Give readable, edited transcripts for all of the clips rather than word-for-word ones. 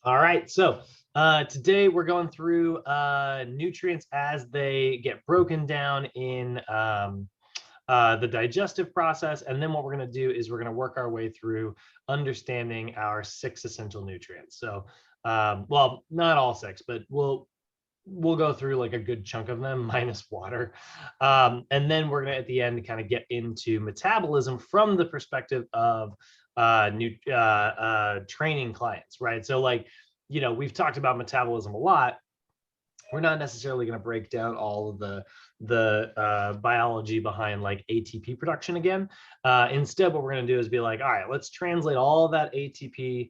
All right, so today we're going through nutrients as they get broken down in the digestive process. And then what we're going to do is we're going to work our way through understanding our 6 essential nutrients. So, well, not all 6, but we'll go through like a good chunk of them minus water. And then we're going to, at the end, kind of get into metabolism from the perspective of training clients, right? So like, we've talked about metabolism a lot. We're not necessarily going to break down all of the biology behind like ATP production again. Instead, what we're going to do is be like, all right, let's translate all that ATP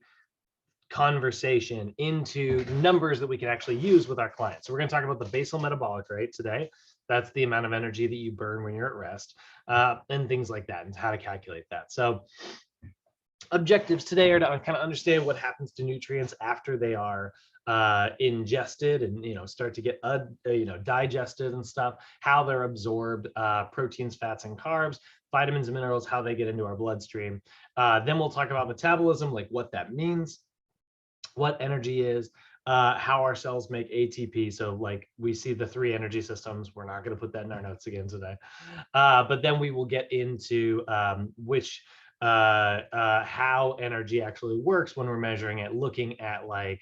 conversation into numbers that we can actually use with our clients. So we're going to talk about the basal metabolic rate today. That's the amount of energy that you burn when you're at rest, and things like that, and how to calculate that. So objectives today are to kind of understand what happens to nutrients after they are ingested and start to get digested and stuff, how they're absorbed, proteins, fats, and carbs, vitamins and minerals, how they get into our bloodstream. Then we'll talk about metabolism, like what that means, what energy is, how our cells make ATP. So like we see the 3 energy systems. We're not going to put that in our notes again today. But then we will get into how energy actually works when we're measuring it, looking at like,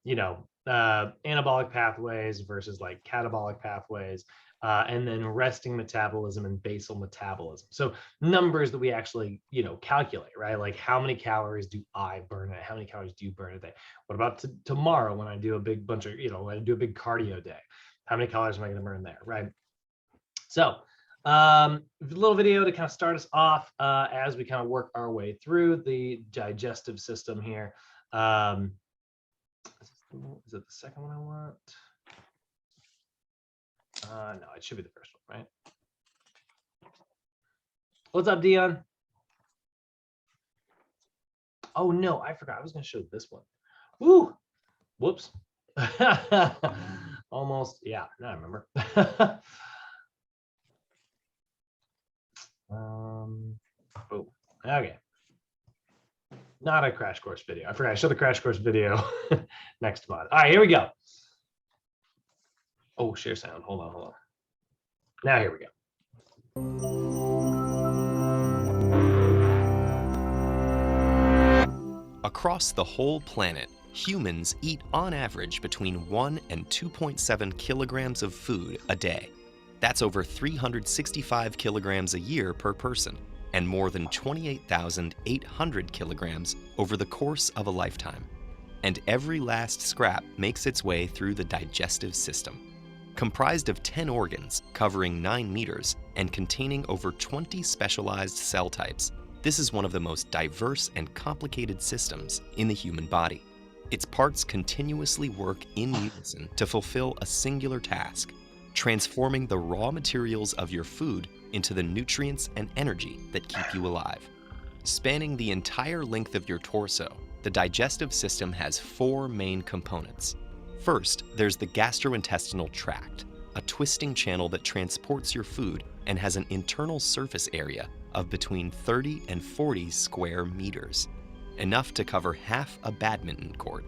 anabolic pathways versus like catabolic pathways, and then resting metabolism and basal metabolism. So numbers that we actually, calculate, right? Like how many calories do I burn a day? How many calories do you burn a day? What about tomorrow when I do a big bunch of, when I do a big cardio day? How many calories am I going to burn there, right? So a little video to kind of start us off as we kind of work our way through the digestive system here. Is it the second one I want? No, it should be the first one, right? What's up, Dion? Oh no, I forgot. I was going to show this one. Woo! Whoops. Almost. Yeah, now I remember. Oh, okay. Not a crash course video. I forgot I showed the crash course video next month. All right, here we go. Oh, share sound. Hold on. Now here we go. Across the whole planet, humans eat on average between 1 and 2.7 kilograms of food a day. That's over 365 kilograms a year per person, and more than 28,800 kilograms over the course of a lifetime. And every last scrap makes its way through the digestive system. Comprised of 10 organs, covering 9 meters, and containing over 20 specialized cell types, this is one of the most diverse and complicated systems in the human body. Its parts continuously work in unison to fulfill a singular task: transforming the raw materials of your food into the nutrients and energy that keep you alive. Spanning the entire length of your torso, the digestive system has 4 main components. First, there's the gastrointestinal tract, a twisting channel that transports your food and has an internal surface area of between 30 and 40 square meters, enough to cover half a badminton court.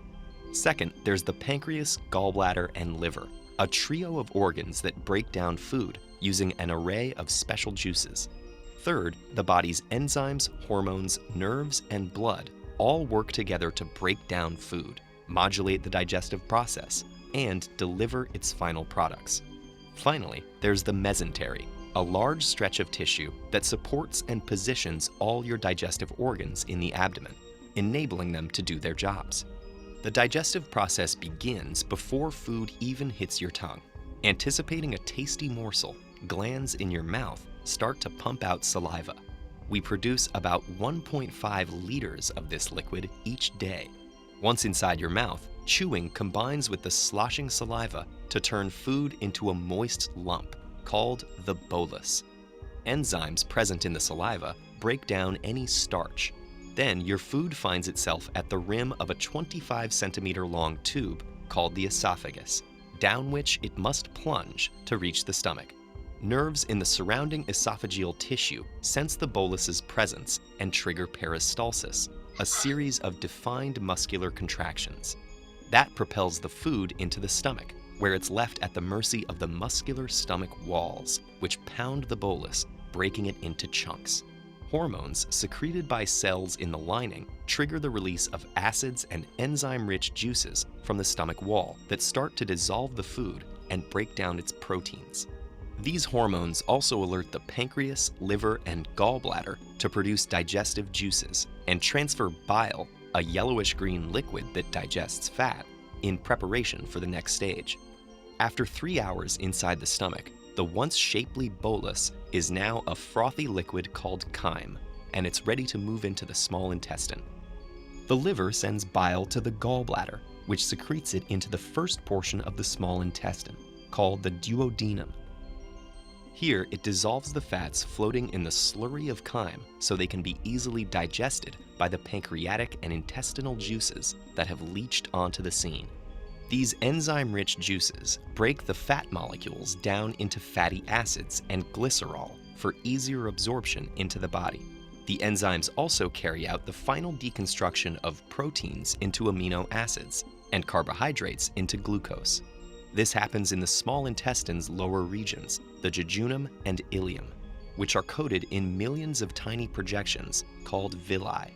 Second, there's the pancreas, gallbladder, and liver, a trio of organs that break down food using an array of special juices. Third, the body's enzymes, hormones, nerves, and blood all work together to break down food, modulate the digestive process, and deliver its final products. Finally, there's the mesentery, a large stretch of tissue that supports and positions all your digestive organs in the abdomen, enabling them to do their jobs. The digestive process begins before food even hits your tongue. Anticipating a tasty morsel, glands in your mouth start to pump out saliva. We produce about 1.5 liters of this liquid each day. Once inside your mouth, chewing combines with the sloshing saliva to turn food into a moist lump called the bolus. Enzymes present in the saliva break down any starch. Then your food finds itself at the rim of a 25-centimeter long tube called the esophagus, down which it must plunge to reach the stomach. Nerves in the surrounding esophageal tissue sense the bolus's presence and trigger peristalsis, a series of defined muscular contractions. That propels the food into the stomach, where it's left at the mercy of the muscular stomach walls, which pound the bolus, breaking it into chunks. Hormones secreted by cells in the lining trigger the release of acids and enzyme-rich juices from the stomach wall that start to dissolve the food and break down its proteins. These hormones also alert the pancreas, liver, and gallbladder to produce digestive juices and transfer bile, a yellowish-green liquid that digests fat, in preparation for the next stage. After 3 hours inside the stomach, the once shapely bolus is now a frothy liquid called chyme, and it's ready to move into the small intestine. The liver sends bile to the gallbladder, which secretes it into the first portion of the small intestine, called the duodenum. Here, it dissolves the fats floating in the slurry of chyme so they can be easily digested by the pancreatic and intestinal juices that have leached onto the scene. These enzyme-rich juices break the fat molecules down into fatty acids and glycerol for easier absorption into the body. The enzymes also carry out the final deconstruction of proteins into amino acids and carbohydrates into glucose. This happens in the small intestine's lower regions, the jejunum and ileum, which are coated in millions of tiny projections called villi.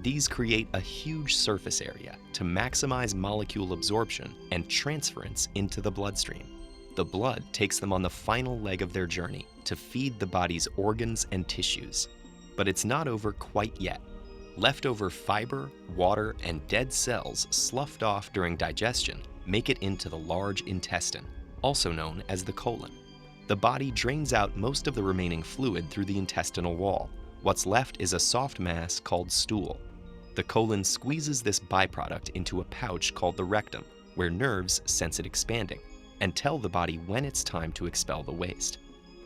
These create a huge surface area to maximize molecule absorption and transference into the bloodstream. The blood takes them on the final leg of their journey to feed the body's organs and tissues. But it's not over quite yet. Leftover fiber, water, and dead cells sloughed off during digestion make it into the large intestine, also known as the colon. The body drains out most of the remaining fluid through the intestinal wall. What's left is a soft mass called stool. The colon squeezes this byproduct into a pouch called the rectum, where nerves sense it expanding and tell the body when it's time to expel the waste.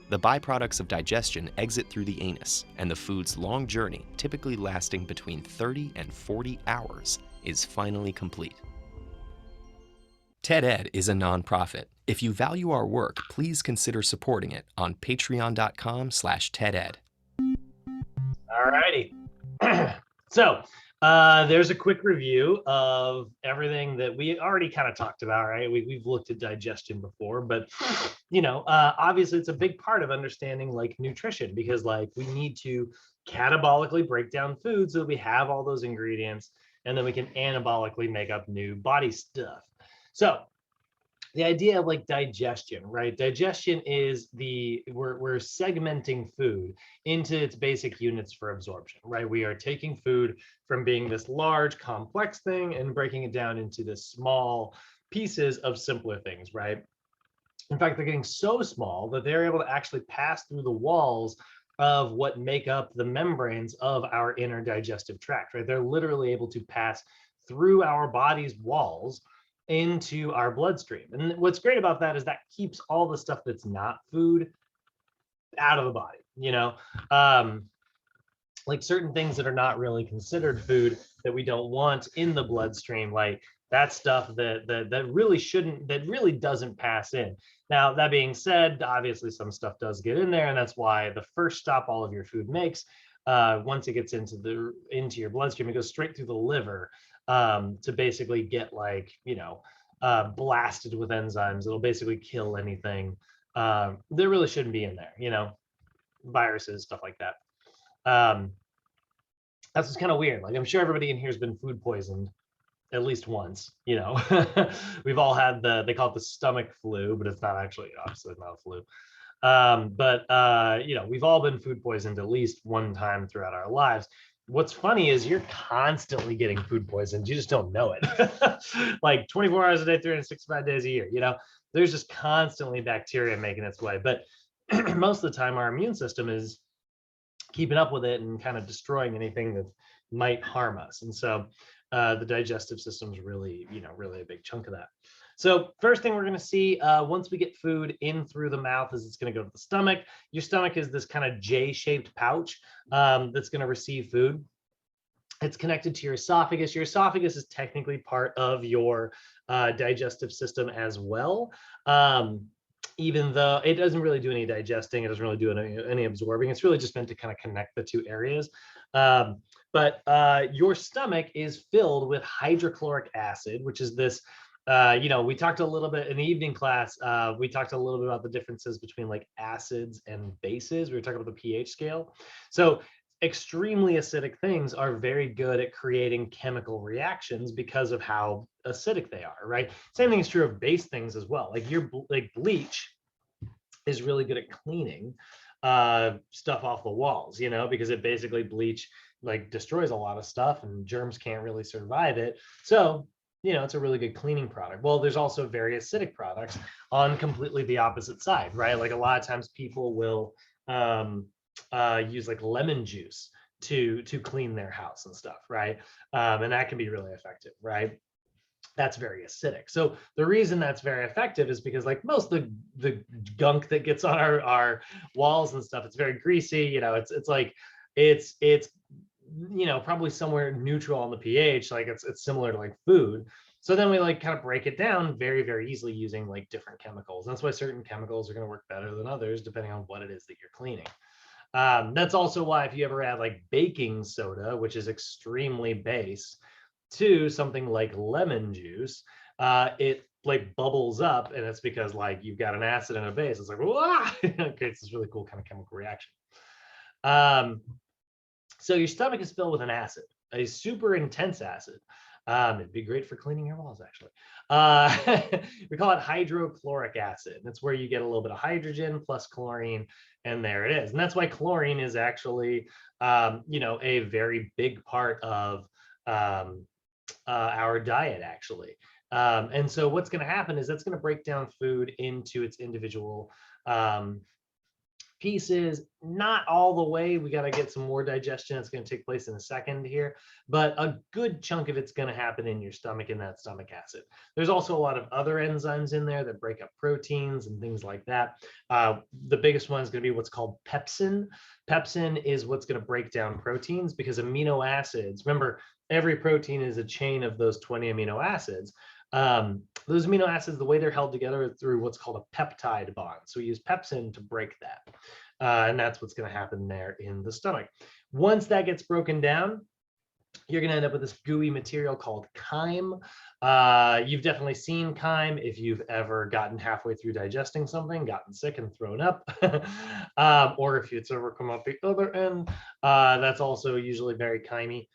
The byproducts of digestion exit through the anus, and the food's long journey, typically lasting between 30 and 40 hours, is finally complete. TED-Ed is a nonprofit. If you value our work, please consider supporting it on patreon.com/TEDEd. All righty. So there's a quick review of everything that we already kind of talked about, right? We've looked at digestion before, but obviously it's a big part of understanding like nutrition, because like we need to catabolically break down food so that we have all those ingredients, and then we can anabolically make up new body stuff. So the idea of like digestion, right? Digestion is we're segmenting food into its basic units for absorption, right? We are taking food from being this large, complex thing and breaking it down into this small pieces of simpler things, right? In fact, they're getting so small that they're able to actually pass through the walls of what make up the membranes of our inner digestive tract, right? They're literally able to pass through our body's walls into our bloodstream. And what's great about that is that keeps all the stuff that's not food out of the body, like certain things that are not really considered food that we don't want in the bloodstream, like that stuff that really doesn't pass in. Now, that being said, obviously some stuff does get in there, and that's why the first stop all of your food makes, once it gets into your bloodstream, it goes straight through the liver, to basically get blasted with enzymes. It'll basically kill anything that really shouldn't be in there, viruses, stuff like that. That's just kind of weird. Like, I'm sure everybody in here has been food poisoned at least once. We've all had they call it the stomach flu, but it's not actually, obviously not a flu. We've all been food poisoned at least one time throughout our lives. What's funny is you're constantly getting food poisoned. You just don't know it. Like 24 hours a day, 365 days a year, there's just constantly bacteria making its way. But most of the time our immune system is keeping up with it and kind of destroying anything that might harm us. And so the digestive system is really a big chunk of that. So first thing we're going to see once we get food in through the mouth is it's going to go to the stomach. Your stomach is this kind of J-shaped pouch that's going to receive food. It's connected to your esophagus. Your esophagus is technically part of your digestive system as well. Even though it doesn't really do any digesting, it doesn't really do any absorbing. It's really just meant to kind of connect the two areas. But your stomach is filled with hydrochloric acid, which is this, we talked a little bit in the evening class. We talked a little bit about the differences between like acids and bases. We were talking about the pH scale. So extremely acidic things are very good at creating chemical reactions because of how acidic they are, right? Same thing is true of base things as well. Like bleach is really good at cleaning stuff off the walls, because it basically bleach like destroys a lot of stuff and germs can't really survive it. So, it's a really good cleaning product. Well, there's also very acidic products on completely the opposite side, right? Like a lot of times people will use like lemon juice to clean their house and stuff, right? And that can be really effective, right? That's very acidic. So the reason that's very effective is because like most of the gunk that gets on our walls and stuff, it's very greasy. It's probably somewhere neutral on the pH. Like it's similar to like food. So then we like kind of break it down very, very easily using like different chemicals. That's why certain chemicals are going to work better than others depending on what it is that you're cleaning. That's also why if you ever add like baking soda, which is extremely base, to something like lemon juice, it like bubbles up, and it's because like you've got an acid and a base. It's like, wow, it creates this really cool kind of chemical reaction. So your stomach is filled with an acid, a super intense acid. It'd be great for cleaning your walls, actually. We call it hydrochloric acid. That's where you get a little bit of hydrogen plus chlorine, and there it is. And that's why chlorine is actually, a very big part of our diet, actually. And so what's going to happen is that's going to break down food into its individual pieces, not all the way. We got to get some more digestion. It's going to take place in a second here, but a good chunk of it's going to happen in your stomach in that stomach acid. There's also a lot of other enzymes in there that break up proteins and things like that. The biggest one is going to be what's called pepsin. Pepsin is what's going to break down proteins because amino acids, remember, every protein is a chain of those 20 amino acids. Those amino acids, the way they're held together is through what's called a peptide bond. So we use pepsin to break that. And that's what's going to happen there in the stomach. Once that gets broken down, you're going to end up with this gooey material called chyme. You've definitely seen chyme if you've ever gotten halfway through digesting something, gotten sick and thrown up, or if it's ever come up the other end. That's also usually very chymey.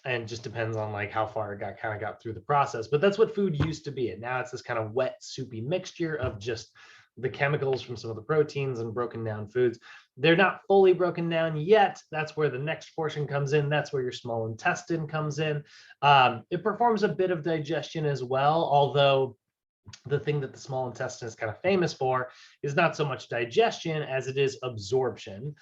And just depends on like how far it got through the process. But that's what food used to be. And now it's this kind of wet, soupy mixture of just the chemicals from some of the proteins and broken down foods. They're not fully broken down yet. That's where the next portion comes in. That's where your small intestine comes in. It performs a bit of digestion as well, although the thing that the small intestine is kind of famous for is not so much digestion as it is absorption.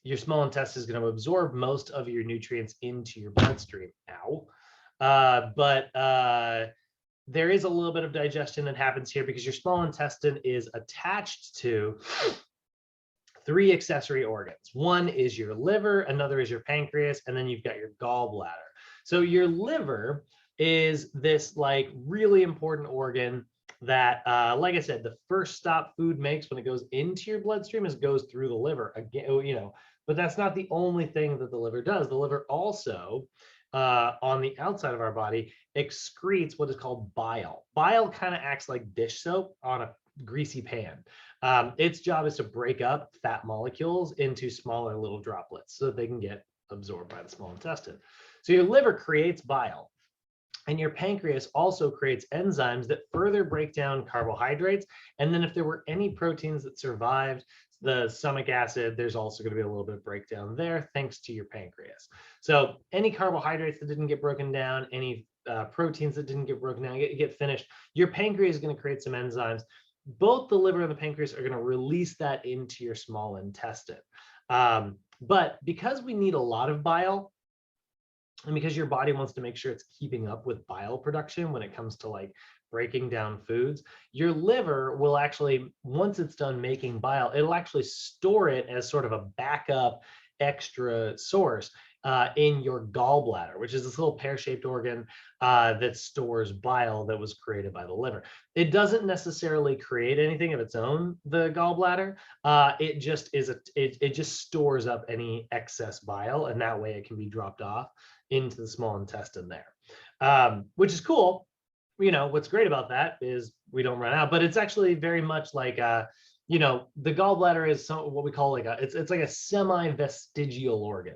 Your small intestine is going to absorb most of your nutrients into your bloodstream. But there is a little bit of digestion that happens here because your small intestine is attached to 3 accessory organs. One is your liver, another is your pancreas, and then you've got your gallbladder. So your liver is this like really important organ that, like I said, the first stop food makes when it goes into your bloodstream is goes through the liver again, but that's not the only thing that the liver does. The liver also, on the outside of our body, excretes what is called bile. Bile kind of acts like dish soap on a greasy pan. Its job is to break up fat molecules into smaller little droplets so that they can get absorbed by the small intestine. So your liver creates bile. And your pancreas also creates enzymes that further break down carbohydrates. And then if there were any proteins that survived the stomach acid, there's also going to be a little bit of breakdown there thanks to your pancreas. So any carbohydrates that didn't get broken down, any proteins that didn't get broken down, get finished, your pancreas is going to create some enzymes. Both the liver and the pancreas are going to release that into your small intestine. But because we need a lot of bile, and because your body wants to make sure it's keeping up with bile production when it comes to like breaking down foods, your liver will actually, once it's done making bile, it'll actually store it as sort of a backup extra source in your gallbladder, which is this little pear-shaped organ that stores bile that was created by the liver. It doesn't necessarily create anything of its own, the gallbladder. It just is it just stores up any excess bile, and that way it can be dropped off into the small intestine there, which is cool. What's great about that is we don't run out, but it's actually very much like the gallbladder is what we call it's like a semi-vestigial organ.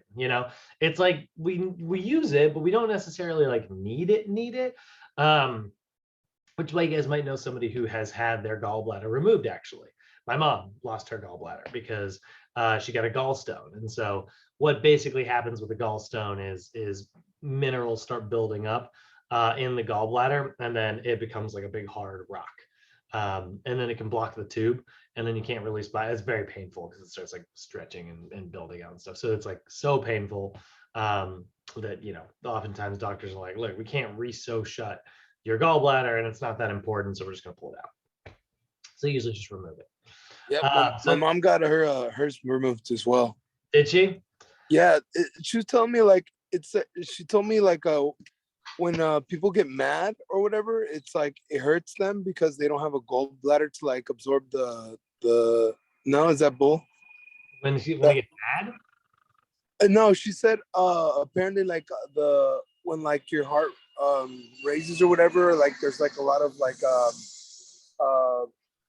It's like we use it, but we don't necessarily like need it. Which way you guys might know somebody who has had their gallbladder removed. Actually, my mom lost her gallbladder because she got a gallstone, and so what basically happens with a gallstone is minerals start building up in the gallbladder, and then it becomes like a big hard rock. And then it can block the tube, and then you can't release bile. It's very painful because it starts like stretching and building out and stuff. So it's like so painful that oftentimes doctors are like, look, we can't re-sew shut your gallbladder, and it's not that important, so we're just gonna pull it out. So usually just remove it. Yeah, my mom got hers removed as well. Did she? Yeah, she was telling me like she told me like when people get mad or whatever, it's like it hurts them because they don't have a gallbladder to like absorb the no, is that bull? When they get mad? No, she said apparently like when like your heart raises or whatever, like there's like a lot of like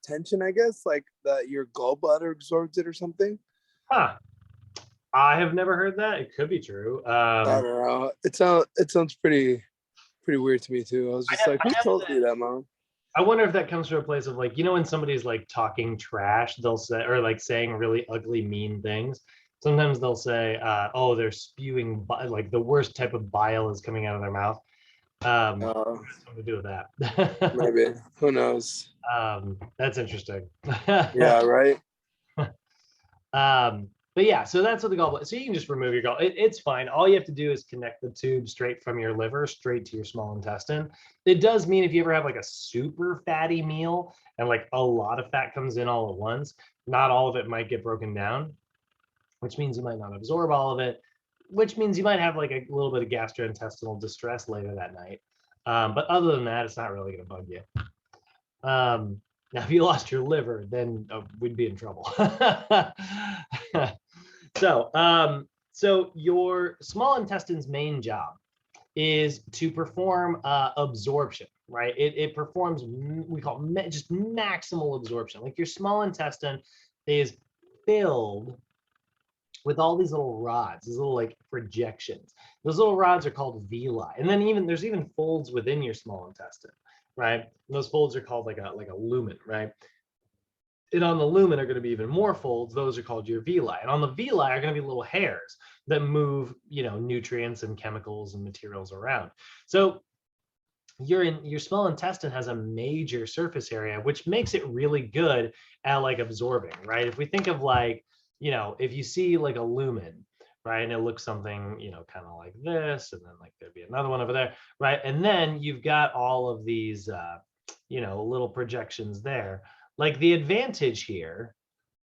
tension, I guess, like that your gallbladder absorbs it or something. Huh. I have never heard that. It could be true. I don't know. It sounds pretty weird to me too. I was just who told you that, Mom? I wonder if that comes from a place of like, when somebody's like talking trash, they'll say, or like saying really ugly, mean things. Sometimes they'll say, oh, they're spewing, like the worst type of bile is coming out of their mouth. Something to do with that. Maybe. Who knows? That's interesting. Yeah, right. But yeah, so that's what the gallbladder. So you can just remove your gall. It's fine. All you have to do is connect the tube straight from your liver straight to your small intestine. It does mean if you ever have like a super fatty meal and like a lot of fat comes in all at once, not all of it might get broken down, which means you might not absorb all of it, which means you might have like a little bit of gastrointestinal distress later that night. But other than that, it's not really going to bug you. Now, if you lost your liver, then we'd be in trouble. So your small intestine's main job is to perform absorption, right? It performs, we call it just maximal absorption. Like your small intestine is filled with all these little rods, these little like projections. Those little rods are called villi. And then there's even folds within your small intestine, right? And those folds are called like a lumen, right? And on the lumen are going to be even more folds. Those are called your villi. And on the villi are going to be little hairs that move, nutrients and chemicals and materials around. So your small intestine has a major surface area, which makes it really good at like absorbing, right? If we think of like, if you see like a lumen, right, and it looks something, kind of like this, and then like there'd be another one over there, right? And then you've got all of these, little projections there. Like the advantage here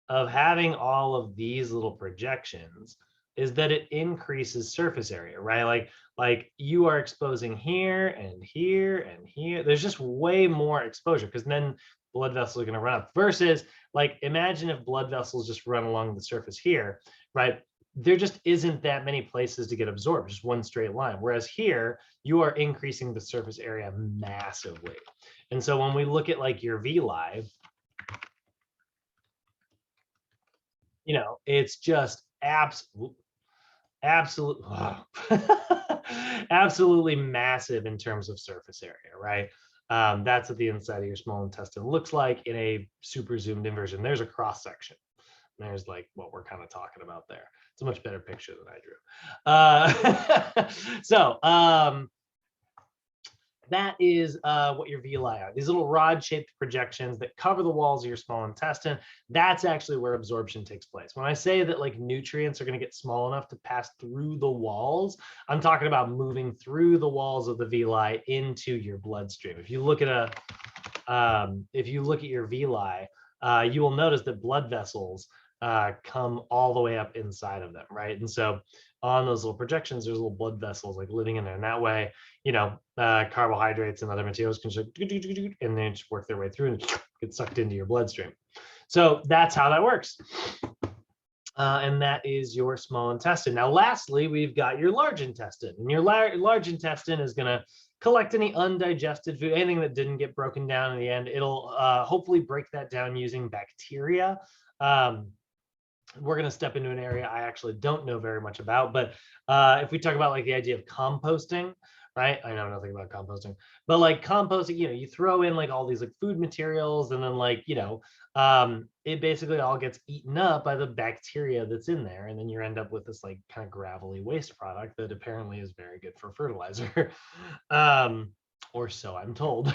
of having all of these little projections is that it increases surface area, right? Like you are exposing here and here and here. There's just way more exposure because then blood vessels are going to run up versus like, imagine if blood vessels just run along the surface here, right? There just isn't that many places to get absorbed, just one straight line. Whereas here, you are increasing the surface area massively. And so when we look at like your villi, it's just absolutely massive in terms of surface area, right? That's what the inside of your small intestine looks like in a super zoomed in version. There's a cross section. There's like what we're kind of talking about there. It's a much better picture than I drew. That is what your villi are. These little rod-shaped projections that cover the walls of your small intestine. That's actually where absorption takes place. When I say that like nutrients are going to get small enough to pass through the walls, I'm talking about moving through the walls of the villi into your bloodstream. If you look at your villi, you will notice that blood vessels come all the way up inside of them, right? And so on those little projections, there's little blood vessels like living in there. And that way, carbohydrates and other materials can just and they just work their way through and get sucked into your bloodstream. So that's how that works. And that is your small intestine. Now, lastly, we've got your large intestine. And your large intestine is going to collect any undigested food, anything that didn't get broken down in the end. It'll hopefully break that down using bacteria. We're going to step into an area I actually don't know very much about, but if we talk about like the idea of composting, right? I know nothing about composting, but like composting, you throw in like all these like food materials and then like, it basically all gets eaten up by the bacteria that's in there. And then you end up with this like kind of gravelly waste product that apparently is very good for fertilizer. Or so I'm told.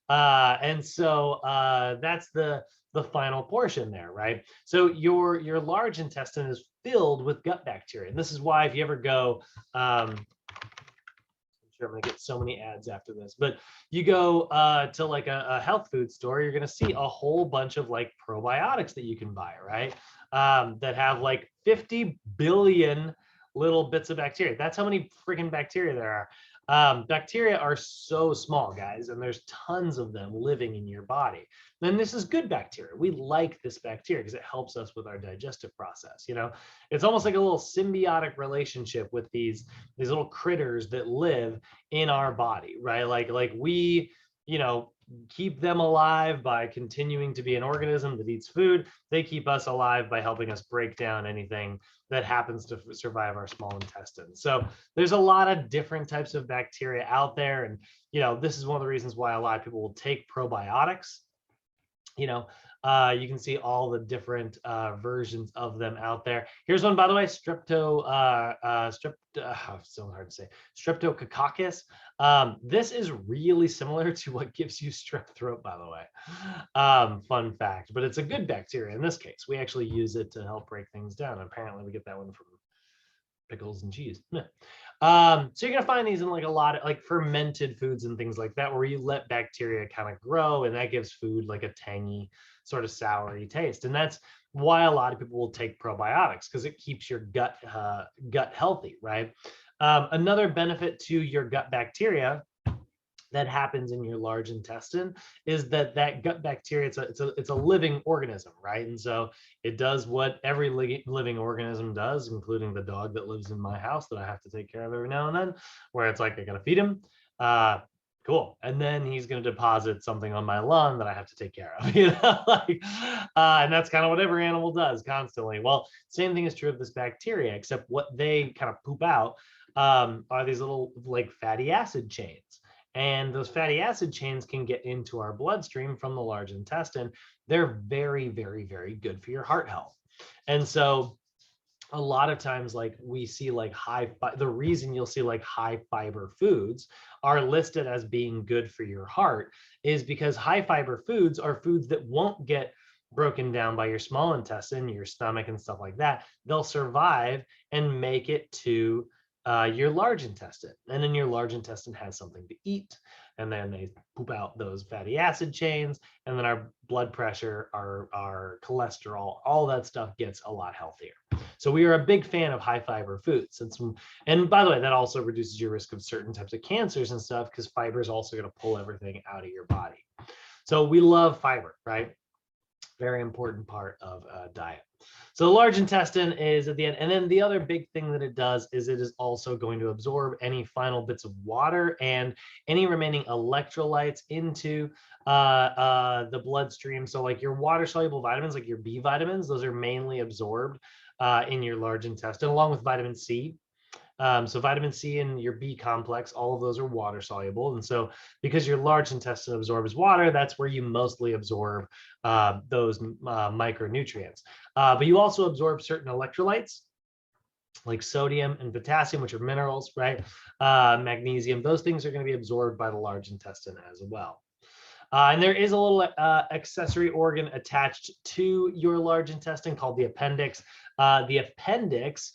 And so that's the final portion there, right? So your large intestine is filled with gut bacteria. And this is why if you ever go, I'm sure I'm gonna get so many ads after this, but you go to like a health food store, you're gonna see a whole bunch of like probiotics that you can buy, right? That have like 50 billion little bits of bacteria. That's how many freaking bacteria there are. Bacteria are so small, guys, and there's tons of them living in your body. And this is good bacteria. We like this bacteria because it helps us with our digestive process. It's almost like a little symbiotic relationship with these little critters that live in our body, right? Like we, keep them alive by continuing to be an organism that eats food. They keep us alive by helping us break down anything that happens to survive our small intestine. So there's a lot of different types of bacteria out there. And, this is one of the reasons why a lot of people will take probiotics. You can see all the different versions of them out there. Here's one, by the way, so hard to say, Streptococcus. This is really similar to what gives you strep throat, by the way. Fun fact, but it's a good bacteria in this case. We actually use it to help break things down. Apparently we get that one from pickles and cheese. So you're gonna find these in like a lot of like fermented foods and things like that, where you let bacteria kind of grow, and that gives food like a tangy, sort of soury taste. And that's why a lot of people will take probiotics, because it keeps your gut healthy, right? Another benefit to your gut bacteria that happens in your large intestine is that gut bacteria, it's a living organism, right? And so it does what every living organism does, including the dog that lives in my house that I have to take care of every now and then, where it's like I gotta feed him. Cool. And then he's going to deposit something on my lawn that I have to take care of, and that's kind of what every animal does constantly. Well, same thing is true of this bacteria, except what they kind of poop out are these little like fatty acid chains. And those fatty acid chains can get into our bloodstream from the large intestine. They're very, very, very good for your heart health. And so a lot of times, like we see like the reason you'll see like high fiber foods are listed as being good for your heart is because high fiber foods are foods that won't get broken down by your small intestine, your stomach and stuff like that. They'll survive and make it to your large intestine, and then your large intestine has something to eat, and then they poop out those fatty acid chains, and then our blood pressure, our cholesterol, all that stuff gets a lot healthier. So we are a big fan of high fiber foods. And by the way, that also reduces your risk of certain types of cancers and stuff, because fiber is also going to pull everything out of your body. So we love fiber, right? Very important part of diet. So the large intestine is at the end. And then the other big thing that it does is it is also going to absorb any final bits of water and any remaining electrolytes into the bloodstream. So like your water soluble vitamins, like your B vitamins, those are mainly absorbed in your large intestine, along with vitamin C. So vitamin C and your B complex, all of those are water soluble. And so because your large intestine absorbs water, that's where you mostly absorb those micronutrients. But you also absorb certain electrolytes like sodium and potassium, which are minerals, right? Magnesium, those things are going to be absorbed by the large intestine as well. And there is a little accessory organ attached to your large intestine called the appendix. The appendix,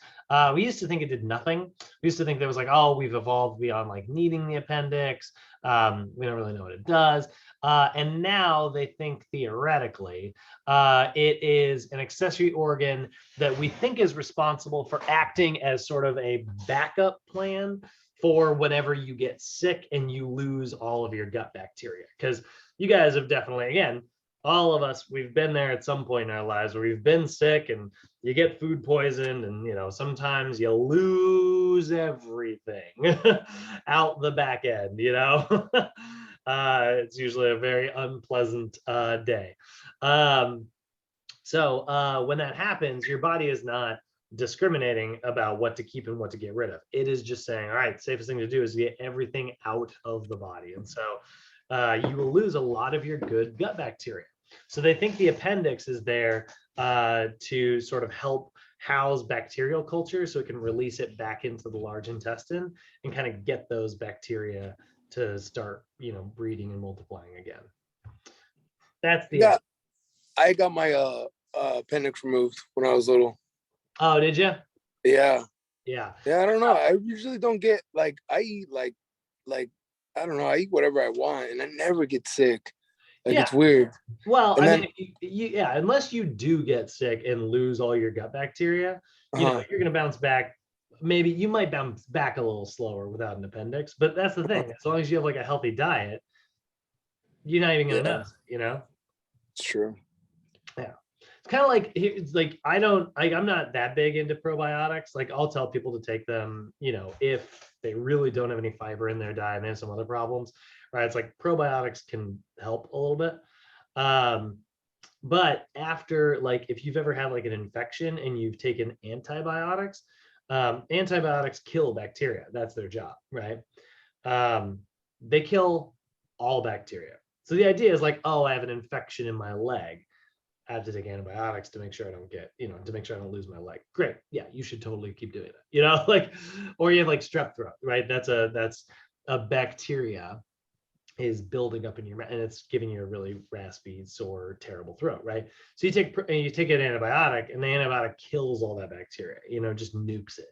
we used to think it did nothing. We used to think there was like, oh, we've evolved beyond like needing the appendix. We don't really know what it does. And now they think theoretically it is an accessory organ that we think is responsible for acting as sort of a backup plan for whenever you get sick and you lose all of your gut bacteria. Because you guys have definitely, again, all of us, we've been there at some point in our lives where we've been sick and you get food poisoned, and you know, sometimes you lose everything out the back end, you know. It's usually a very unpleasant day. So when that happens, your body is not discriminating about what to keep and what to get rid of. It is just saying, all right, safest thing to do is get everything out of the body. And so you will lose a lot of your good gut bacteria. So they think the appendix is there to sort of help house bacterial culture so it can release it back into the large intestine and kind of get those bacteria to start, you know, breeding and multiplying again. That's the Yeah, I got my appendix removed when I was little. Oh, did you? Yeah. Yeah. Yeah, I don't know. I usually don't get like, I eat like I don't know, I eat whatever I want and I never get sick. Like, Yeah. it's weird. Well, And I then, mean, yeah, unless you do get sick and lose all your gut bacteria, you know, you're going to bounce back. Maybe you might bounce back a little slower without an appendix, but that's the thing. As long as you have like a healthy diet, you're not even going to notice it, you know? It's true. Yeah. It's kind of like, it's like, I'm not that big into probiotics. Like, I'll tell people to take them, you know, if they really don't have any fiber in their diet and they have some other problems, right? It's like probiotics can help a little bit. But after, like, if you've ever had like an infection and you've taken antibiotics, antibiotics kill bacteria. That's their job, right? They kill all bacteria. So the idea is like, oh, I have an infection in my leg. I have to take antibiotics to make sure I don't get, you know, to make sure I don't lose my leg. Great. Yeah, you should totally keep doing that. You know, like, or you have like strep throat, right? That's a bacteria is building up in your mouth and it's giving you a really raspy, sore, terrible throat, right? So you take an antibiotic and the antibiotic kills all that bacteria, you know, just nukes it.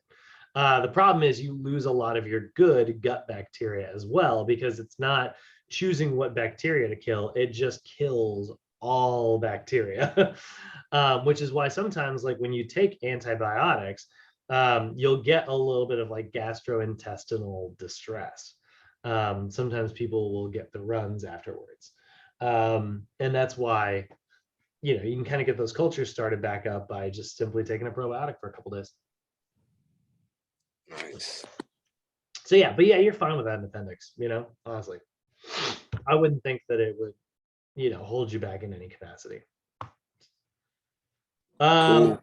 The problem is you lose a lot of your good gut bacteria as well, because it's not choosing what bacteria to kill. It just kills all bacteria, which is why sometimes, like when you take antibiotics, you'll get a little bit of like gastrointestinal distress. Sometimes people will get the runs afterwards. And that's why, you know, you can kind of get those cultures started back up by just simply taking a probiotic for a couple days. Nice. So yeah, but yeah, you're fine with that in appendix, you know, honestly. I wouldn't think that it would, you know, hold you back in any capacity. Cool.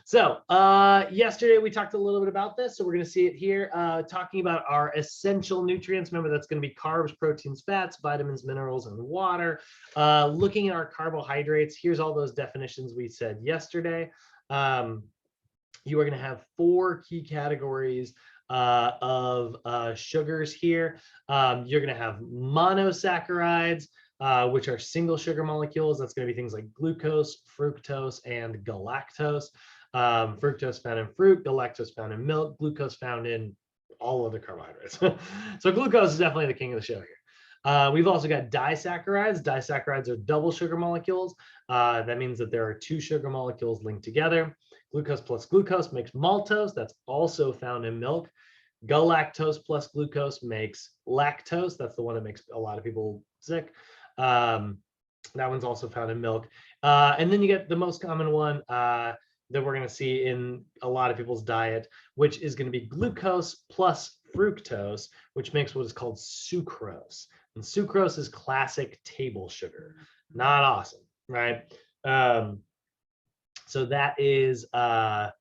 So yesterday we talked a little bit about this, so we're going to see it here, talking about our essential nutrients. Remember, that's going to be carbs, proteins, fats, vitamins, minerals, and water. Looking at our carbohydrates, here's all those definitions we said yesterday. You are going to have 4 key categories of sugars here. You're going to have monosaccharides, which are single sugar molecules. That's going to be things like glucose, fructose, and galactose. Fructose found in fruit, galactose found in milk, glucose found in all other carbohydrates. So glucose is definitely the king of the show here. We've also got disaccharides. Disaccharides are double sugar molecules. That means that there are 2 sugar molecules linked together. Glucose plus glucose makes maltose. That's also found in milk. Galactose plus glucose makes lactose. That's the one that makes a lot of people sick. That one's also found in milk. And then you get the most common one that we're going to see in a lot of people's diet, which is going to be glucose plus fructose, which makes what is called sucrose. And sucrose is classic table sugar. Not awesome, right? So that is going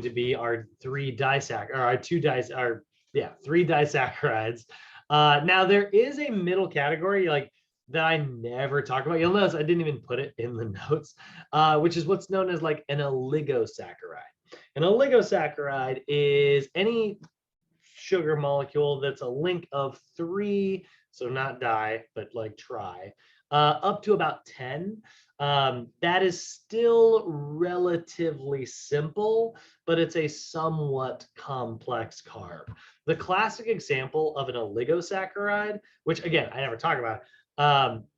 to be our 3 disaccharides. Now there is a middle category like that I never talk about. You'll notice I didn't even put it in the notes, which is what's known as like an oligosaccharide. An oligosaccharide is any sugar molecule that's a link of 3, so not di, but like tri, up to about 10 That is still relatively simple, but it's a somewhat complex carb. The classic example of an oligosaccharide, which again, I never talk about,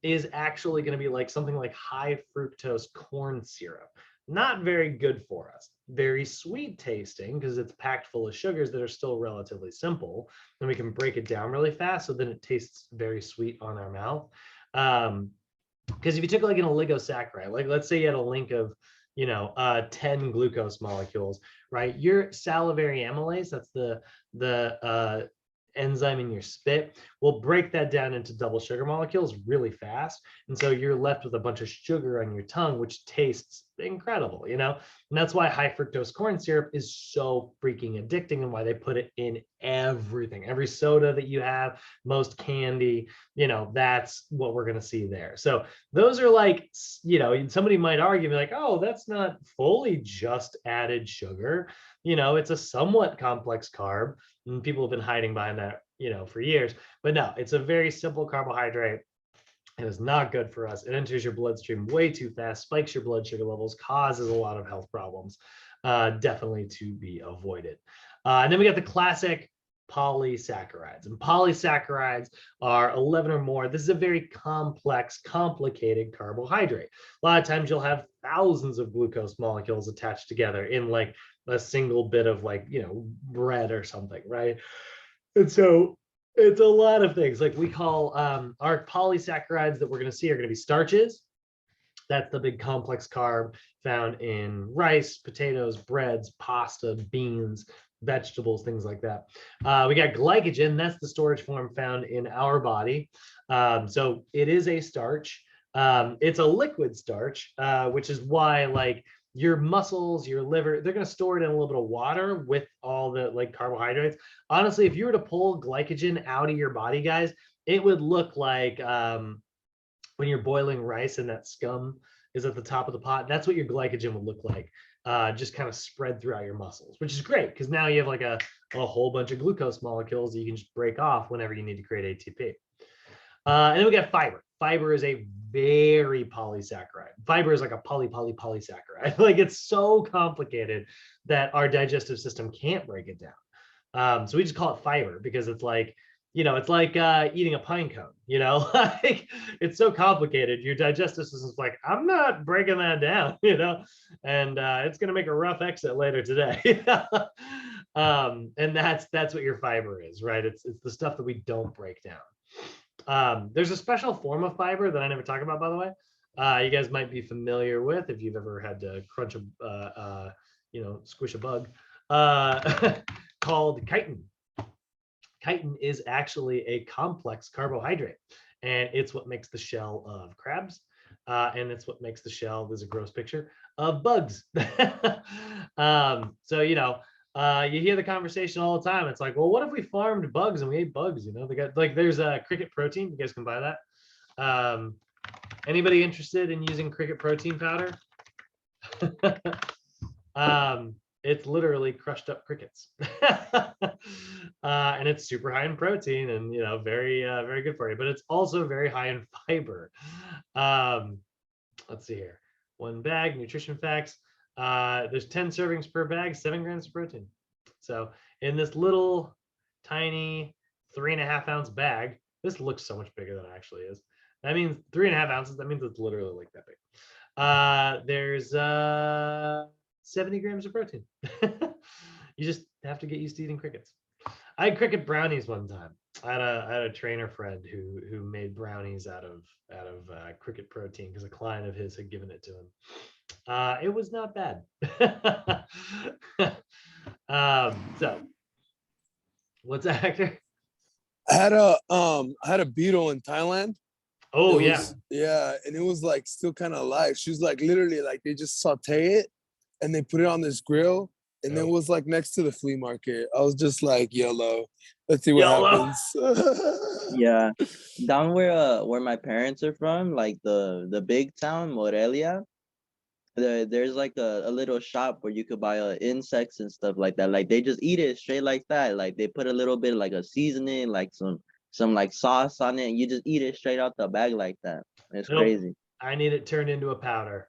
is actually going to be like something like high fructose corn syrup. Not very good for us. Very sweet tasting because it's packed full of sugars that are still relatively simple. And we can break it down really fast, so then it tastes very sweet on our mouth. Because if you took like an oligosaccharide, like let's say you had a link of, 10 glucose molecules, right? Your salivary amylase, that's the enzyme in your spit, will break that down into double sugar molecules really fast. And so you're left with a bunch of sugar on your tongue, which tastes incredible, And that's why high fructose corn syrup is so freaking addicting and why they put it in everything, every soda that you have, most candy, that's what we're going to see there. So those are like, somebody might argue like, oh, that's not fully just added sugar. It's a somewhat complex carb. And people have been hiding behind that, for years. But no, it's a very simple carbohydrate. It is not good for us. It enters your bloodstream way too fast, spikes your blood sugar levels, causes a lot of health problems. Definitely to be avoided. And then we got the classic polysaccharides. And polysaccharides are 11 or more. This is a very complex, complicated carbohydrate. A lot of times you'll have thousands of glucose molecules attached together in like a single bit of like, bread or something, right? And so it's a lot of things. Like we call our polysaccharides that we're going to see are going to be starches. That's the big complex carb found in rice, potatoes, breads, pasta, beans, vegetables, things like that. We got glycogen. That's the storage form found in our body. So it is a starch. It's a liquid starch, which is why like your muscles, your liver, they're going to store it in a little bit of water with all the like carbohydrates. Honestly, if you were to pull glycogen out of your body, guys, it would look like when you're boiling rice and that scum is at the top of the pot. That's what your glycogen would look like, just kind of spread throughout your muscles, which is great because now you have like a whole bunch of glucose molecules that you can just break off whenever you need to create ATP. And then we got fiber. Fiber is a very polysaccharide. Fiber is like a polysaccharide. Like it's so complicated that our digestive system can't break it down. So we just call it fiber because it's like, it's like eating a pine cone, like it's so complicated. Your digestive system's like, I'm not breaking that down, and it's going to make a rough exit later today. And that's what your fiber is, right? It's the stuff that we don't break down. There's a special form of fiber that I never talk about, by the way. You guys might be familiar with if you've ever had to crunch squish a bug, called chitin. Chitin is actually a complex carbohydrate, and it's what makes the shell of crabs, and it's what makes the shell, there's a gross picture, of bugs. So, you hear the conversation all the time. It's like, well, what if we farmed bugs and we ate bugs? They got like, there's a cricket protein. You guys can buy that. Anybody interested in using cricket protein powder? It's literally crushed up crickets. And it's super high in protein and, very, very good for you, but it's also very high in fiber. Let's see here. One bag, nutrition facts. There's 10 servings per bag, 7 grams of protein. So in this little tiny 3.5 ounce bag, this looks so much bigger than it actually is. That means 3.5 ounces. That means it's literally like that big. There's 70 grams of protein. You just have to get used to eating crickets. I had cricket brownies one time. I had a trainer friend who made brownies out of cricket protein because a client of his had given it to him. It was not bad. So what's that, Hector? I had a beetle in Thailand. Oh, yeah, and it was like still kind of alive. She was like literally like they just saute it and they put it on this grill, and it was like next to the flea market. I was just like, YOLO, let's see what happens. Yeah, down where my parents are from, like the big town Morelia, there's like a little shop where you could buy insects and stuff like that. Like they just eat it straight like that. Like they put a little bit like a seasoning, like some like sauce on it, and you just eat it straight out the bag like that. It's crazy. I need it turned into a powder.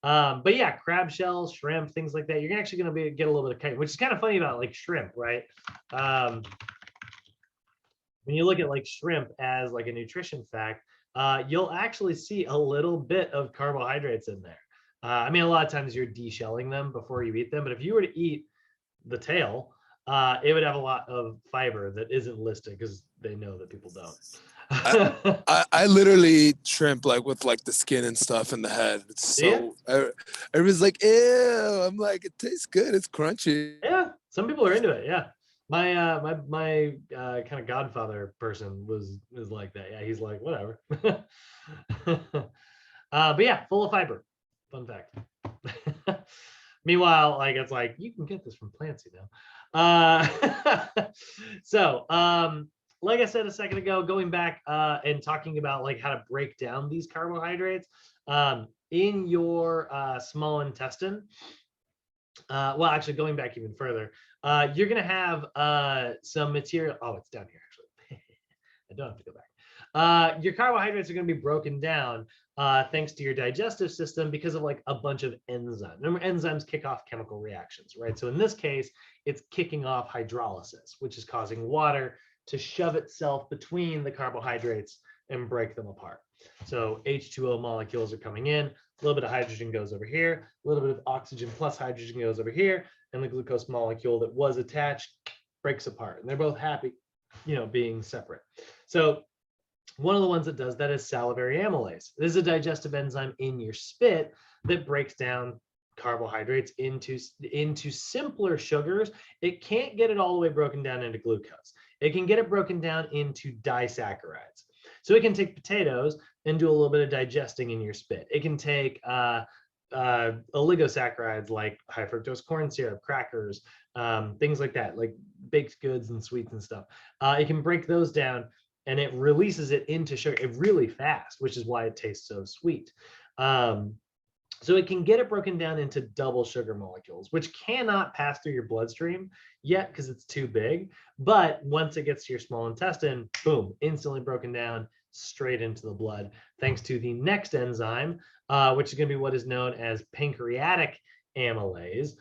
But yeah, crab shells, shrimp, things like that. You're actually going to get a little bit of chitin, which is kind of funny about like shrimp, right? When you look at like shrimp as like a nutrition fact, you'll actually see a little bit of carbohydrates in there. I mean, a lot of times you're deshelling them before you eat them, but if you were to eat the tail, it would have a lot of fiber that isn't listed because they know that people don't. I literally eat shrimp like with like the skin and stuff in the head. It's so everybody's like, ew. I'm like, it tastes good. It's crunchy. Yeah, some people are into it. Yeah, my kind of godfather person is like that. Yeah, he's like whatever. But yeah, full of fiber. Fun fact. Meanwhile, like it's like you can get this from plants, you know. So like I said a second ago, going back and talking about like how to break down these carbohydrates in your small intestine. Well, actually, going back even further, you're going to have some material. Oh, it's down here, actually. I don't have to go back. Your carbohydrates are going to be broken down thanks to your digestive system because of like a bunch of enzymes. Remember, enzymes kick off chemical reactions, right? So in this case, it's kicking off hydrolysis, which is causing water to shove itself between the carbohydrates and break them apart. So H2O molecules are coming in, a little bit of hydrogen goes over here, a little bit of oxygen plus hydrogen goes over here, and the glucose molecule that was attached breaks apart. And they're both happy, you know, being separate. So one of the ones that does that is salivary amylase. This is a digestive enzyme in your spit that breaks down carbohydrates into simpler sugars. It can't get it all the way broken down into glucose. It can get it broken down into disaccharides. So it can take potatoes and do a little bit of digesting in your spit. It can take oligosaccharides like high fructose corn syrup, crackers, things like that, like baked goods and sweets and stuff. It can break those down and it releases it into sugar really fast, which is why it tastes so sweet. So it can get it broken down into double sugar molecules, which cannot pass through your bloodstream yet because it's too big. But once it gets to your small intestine, boom, instantly broken down straight into the blood, thanks to the next enzyme, which is going to be what is known as pancreatic amylase,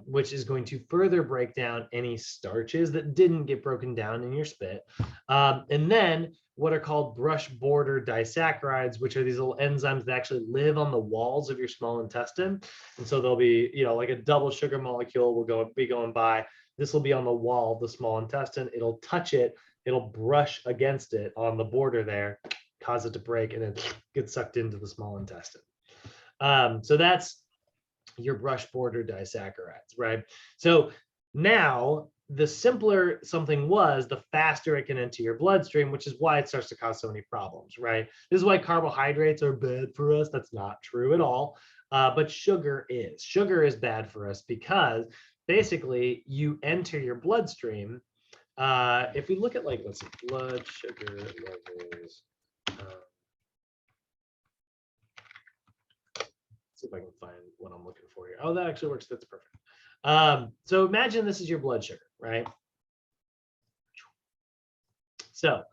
which is going to further break down any starches that didn't get broken down in your spit. And then what are called brush border disaccharides, which are these little enzymes that actually live on the walls of your small intestine. And so they'll be, you know, like a double sugar molecule will be going by. This will be on the wall of the small intestine. It'll touch it. It'll brush against it on the border there, cause it to break, and then get sucked into the small intestine. So that's your brush border disaccharides, right? So now the simpler something was, the faster it can enter your bloodstream, which is why it starts to cause so many problems, right? This is why carbohydrates are bad for us. That's not true at all. But sugar is. Sugar is bad for us because basically you enter your bloodstream. If we look at like, let's see, blood sugar levels. See if I can find what I'm looking for here. Oh, that actually works. That's perfect. So imagine this is your blood sugar, right? So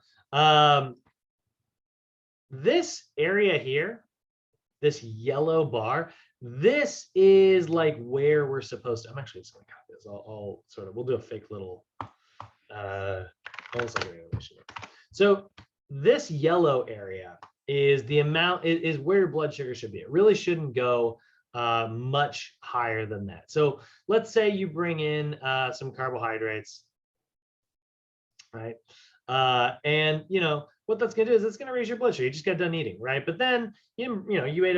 this area here, this yellow bar, this is like where we're supposed to. I'm actually just going to copy this. I'll sort of, we'll do a fake little so this yellow area is the amount, is where your blood sugar should be. It really shouldn't go much higher than that. So let's say you bring in some carbohydrates, right? And you know what that's going to do is it's going to raise your blood sugar. You just got done eating, right? But then you know you ate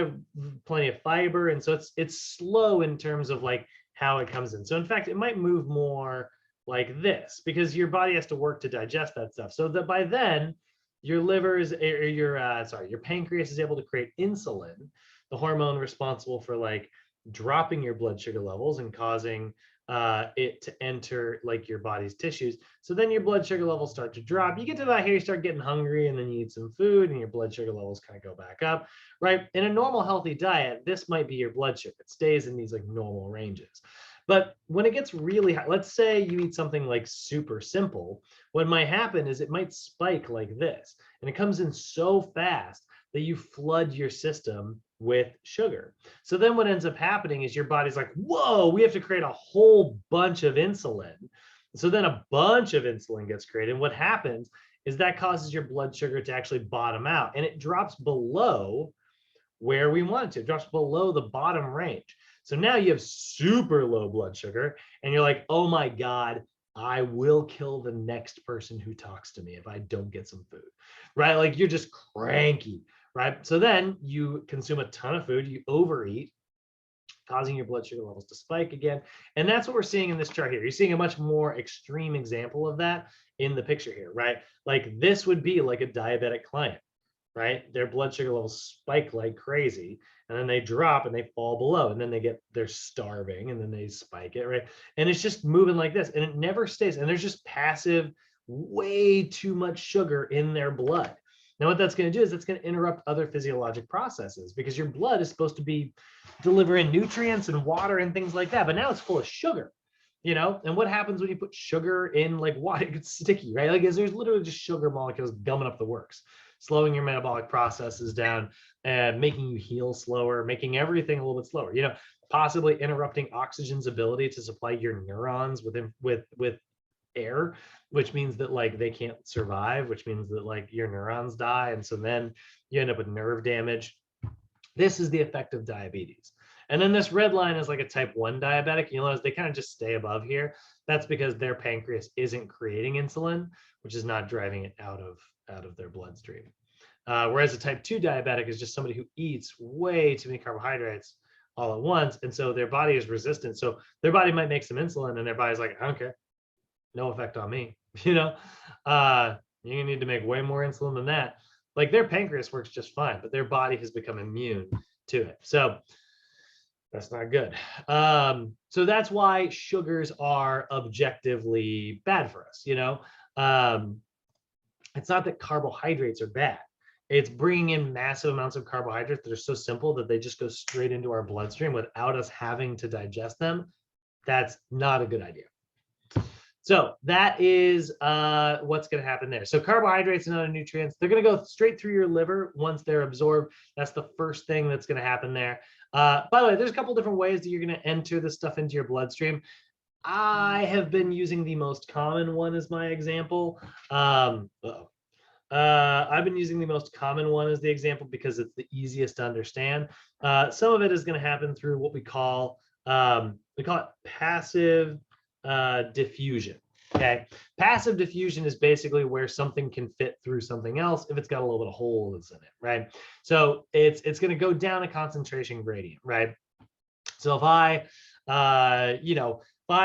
plenty of fiber, and so it's slow in terms of like how it comes in. So in fact, it might move more like this because your body has to work to digest that stuff. So that by then your liver is, or your pancreas is able to create insulin, the hormone responsible for like dropping your blood sugar levels and causing it to enter like your body's tissues. So then your blood sugar levels start to drop. You get to about here, you start getting hungry, and then you eat some food and your blood sugar levels kind of go back up, right? In a normal healthy diet, this might be your blood sugar. It stays in these like normal ranges. But when it gets really high, let's say you eat something like super simple, what might happen is it might spike like this, and it comes in so fast that you flood your system with sugar. So then what ends up happening is your body's like, whoa, we have to create a whole bunch of insulin. So then a bunch of insulin gets created. And what happens is that causes your blood sugar to actually bottom out, and it drops below where we want it to. It drops below the bottom range. So now you have super low blood sugar, and you're like, oh my God, I will kill the next person who talks to me if I don't get some food, right? Like you're just cranky, right? So then you consume a ton of food, you overeat, causing your blood sugar levels to spike again. And that's what we're seeing in this chart here. You're seeing a much more extreme example of that in the picture here, right? Like this would be like a diabetic client, right? Their blood sugar levels spike like crazy, and then they drop and they fall below, and then they're starving, and then they spike it, right? And it's just moving like this, and it never stays. And there's just passive, way too much sugar in their blood. Now, what that's going to do is it's going to interrupt other physiologic processes, because your blood is supposed to be delivering nutrients and water and things like that. But now it's full of sugar, you know? And what happens when you put sugar in like water? It gets sticky, right? Like there's literally just sugar molecules gumming up the works, slowing your metabolic processes down, and making you heal slower, making everything a little bit slower, you know, possibly interrupting oxygen's ability to supply your neurons with air, which means that like they can't survive, which means that like your neurons die. And so then you end up with nerve damage. This is the effect of diabetes. And then this red line is like a type 1 diabetic. You'll notice they kind of just stay above here. That's because their pancreas isn't creating insulin, which is not driving it out of their bloodstream. Whereas a type 2 diabetic is just somebody who eats way too many carbohydrates all at once. And so their body is resistant. So their body might make some insulin, and their body's like, I don't care. No effect on me. You know, you need to make way more insulin than that. Like their pancreas works just fine, but their body has become immune to it. So that's not good. So that's why sugars are objectively bad for us. You know, it's not that carbohydrates are bad. It's bringing in massive amounts of carbohydrates that are so simple that they just go straight into our bloodstream without us having to digest them. That's not a good idea. So that is what's going to happen there. So carbohydrates and other nutrients, they're going to go straight through your liver once they're absorbed. That's the first thing that's going to happen there. By the way, there's a couple different ways that you're going to enter this stuff into your bloodstream. I have been using the most common one as my example. I've been using the most common one as the example because it's the easiest to understand. Some of it is going to happen through what we call it passive diffusion. Okay, passive diffusion is basically where something can fit through something else if it's got a little bit of holes in it, right? So it's going to go down a concentration gradient, right? So if I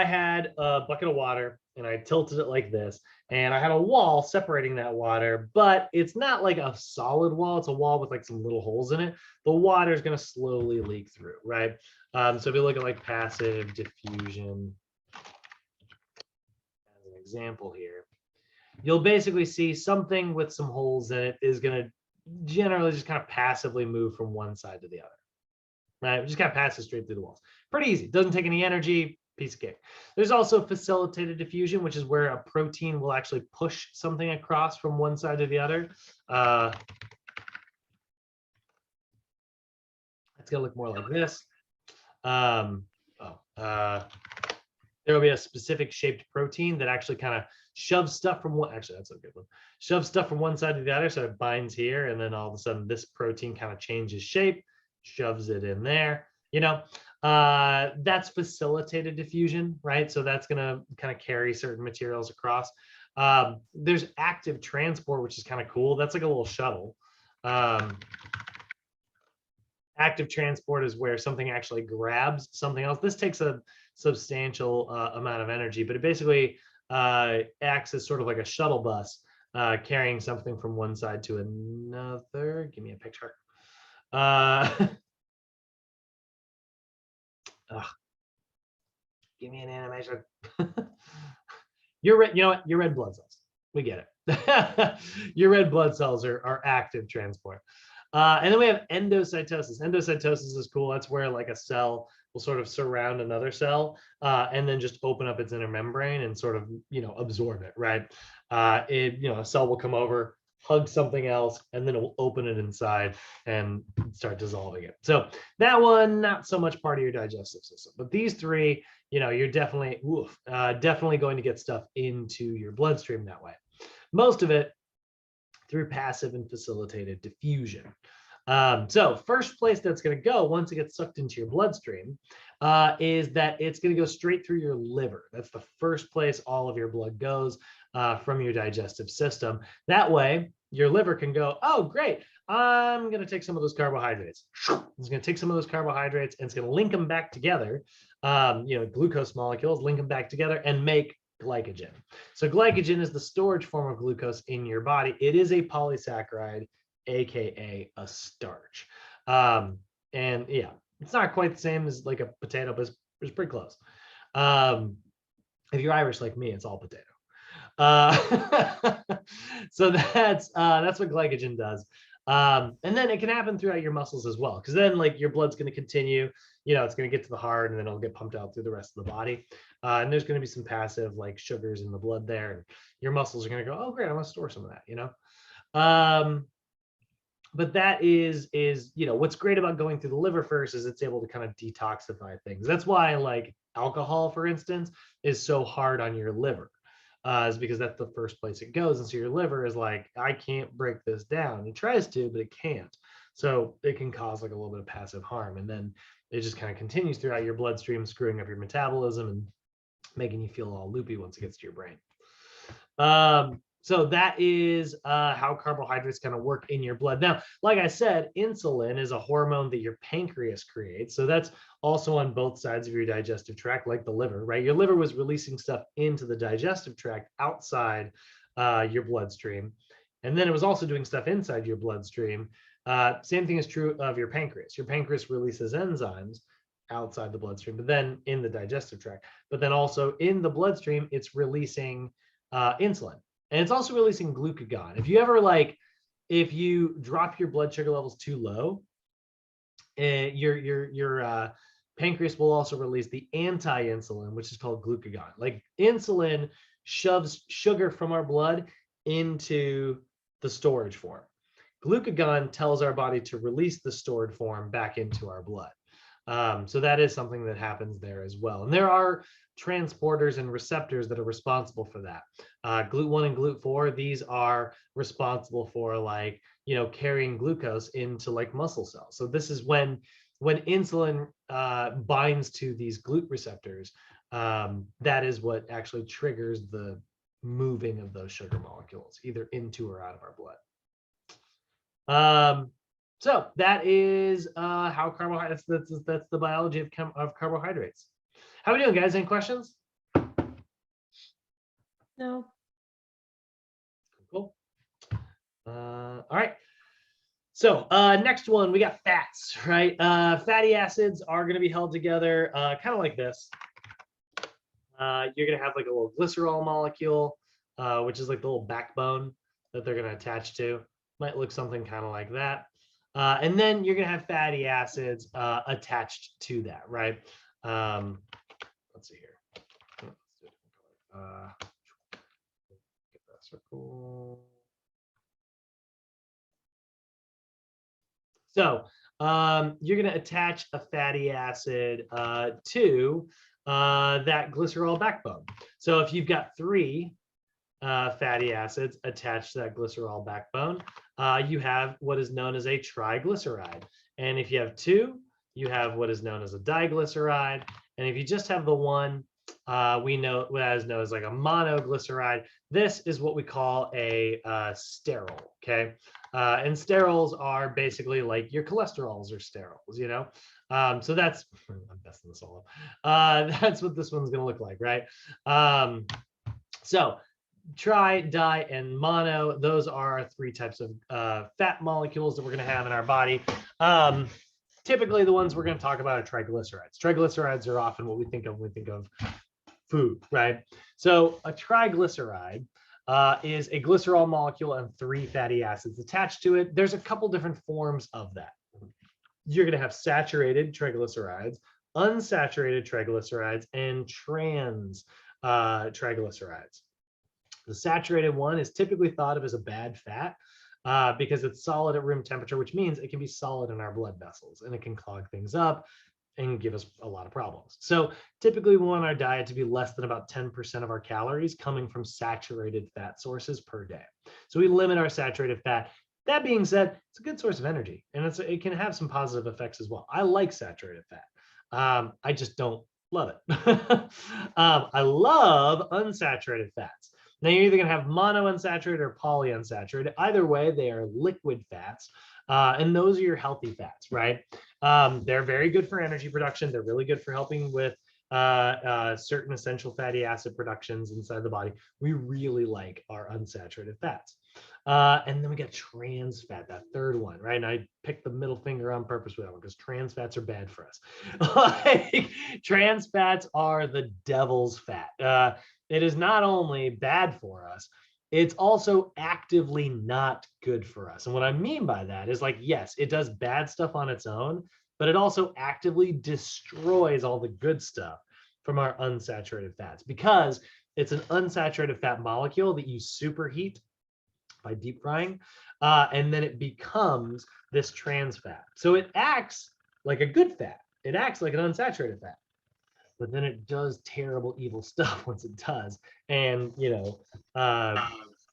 had a bucket of water and I tilted it like this, and I had a wall separating that water, but it's not like a solid wall, it's a wall with like some little holes in it, the water is going to slowly leak through, right? So if you look at like passive diffusion as an example here, you'll basically see something with some holes in it is going to generally just kind of passively move from one side to the other, right? It just kind of passes straight through the walls. Pretty easy, doesn't take any energy, piece of cake. There's also facilitated diffusion, which is where a protein will actually push something across from one side to the other. It's going to look more like this. There will be a specific shaped protein that actually kind of shoves stuff from one, actually that's a good one, shoves stuff from one side to the other, so it binds here, and then all of a sudden this protein kind of changes shape, shoves it in there, you know. That's facilitated diffusion, right? So that's going to kind of carry certain materials across. There's active transport, which is kind of cool. That's like a little shuttle. Active transport is where something actually grabs something else. This takes a substantial amount of energy, but it basically acts as sort of like a shuttle bus, carrying something from one side to another. Give me a picture. Give me an animation. Your red, you know what? Your red blood cells. We get it. Your red blood cells are active transport. And then we have endocytosis. Endocytosis is cool. That's where like a cell will sort of surround another cell and then just open up its inner membrane and sort of, absorb it, right? A cell will come over, hug something else, and then it will open it inside and start dissolving it. So that one, not so much part of your digestive system, but these three, you're definitely going to get stuff into your bloodstream that way. Most of it through passive and facilitated diffusion. So first place that's going to go once it gets sucked into your bloodstream is that it's going to go straight through your liver. That's the first place all of your blood goes from your digestive system. That way, your liver can go, oh, great, I'm going to take some of those carbohydrates. It's going to take some of those carbohydrates and it's going to link them back together. Glucose molecules, link them back together and make glycogen. So glycogen is the storage form of glucose in your body. It is a polysaccharide, aka a starch. And yeah, it's not quite the same as like a potato, but it's pretty close. If you're Irish like me, it's all potato. So that's what glycogen does. And then it can happen throughout your muscles as well, because then like your blood's going to continue, it's going to get to the heart and then it'll get pumped out through the rest of the body. And there's going to be some passive like sugars in the blood there, and your muscles are going to go, oh great, I'm going to store some of that, but that is what's great about going through the liver first is it's able to kind of detoxify things. That's why like alcohol, for instance, is so hard on your liver. Is because that's the first place it goes. And so your liver is like, I can't break this down. It tries to, but it can't. So it can cause like a little bit of passive harm. And then it just kind of continues throughout your bloodstream, screwing up your metabolism and making you feel all loopy once it gets to your brain. So that is how carbohydrates kind of work in your blood. Now, like I said, insulin is a hormone that your pancreas creates. So that's also on both sides of your digestive tract, like the liver, right? Your liver was releasing stuff into the digestive tract outside your bloodstream. And then it was also doing stuff inside your bloodstream. Same thing is true of your pancreas. Your pancreas releases enzymes outside the bloodstream, but then in the digestive tract. But then also in the bloodstream, it's releasing insulin. And it's also releasing glucagon. If you drop your blood sugar levels too low, your pancreas will also release the anti-insulin, which is called glucagon. Like insulin shoves sugar from our blood into the storage form. Glucagon tells our body to release the stored form back into our blood. So that is something that happens there as well. And there are transporters and receptors that are responsible for that. GLUT1 and GLUT4, these are responsible for carrying glucose into like muscle cells. So this is when insulin binds to these GLUT receptors, that is what actually triggers the moving of those sugar molecules either into or out of our blood. So that is how carbohydrates, that's the biology of carbohydrates. How are we doing, guys? Any questions? No. Cool. All right. So next one, we got fats, right? Fatty acids are going to be held together kind of like this. You're going to have like a little glycerol molecule, which is like the little backbone that they're going to attach to. Might look something kind of like that. And then you're going to have fatty acids attached to that, right? Let's see here. Let's do a different color. Get that circle. So you're going to attach a fatty acid to that glycerol backbone. So if you've got 3 fatty acids attached to that glycerol backbone, you have what is known as a triglyceride. And if you have 2, you have what is known as a diglyceride. And if you just have the one, we know what is known as like a monoglyceride. This is what we call a sterol, okay? And sterols are basically like your cholesterols are sterols, you know? So that's, I'm messing this all up. That's what this one's gonna look like, right? So tri, di, and mono, those are 3 types of fat molecules that we're gonna have in our body. Typically, the ones we're going to talk about are triglycerides. Triglycerides are often what we think of when we think of food, right? So a triglyceride is a glycerol molecule and 3 fatty acids attached to it. There's a couple different forms of that. You're going to have saturated triglycerides, unsaturated triglycerides, and trans triglycerides. The saturated one is typically thought of as a bad fat because it's solid at room temperature, which means it can be solid in our blood vessels and it can clog things up and give us a lot of problems. So typically we want our diet to be less than about 10% of our calories coming from saturated fat sources per day. So we limit our saturated fat. That being said, it's a good source of energy and it can have some positive effects as well. I like saturated fat. I just don't love it. I love unsaturated fats. Now you're either going to have monounsaturated or polyunsaturated. Either way, they are liquid fats. And those are your healthy fats, right? They're very good for energy production. They're really good for helping with certain essential fatty acid productions inside the body. We really like our unsaturated fats. And then we got trans fat, that third one, right? And I picked the middle finger on purpose with that one because trans fats are bad for us. Like, trans fats are the devil's fat. It is not only bad for us, it's also actively not good for us. And what I mean by that is, like, yes, it does bad stuff on its own, but it also actively destroys all the good stuff from our unsaturated fats because it's an unsaturated fat molecule that you superheat by deep frying, and then it becomes this trans fat. So it acts like a good fat. It acts like an unsaturated fat, but then it does terrible, evil stuff once it does, and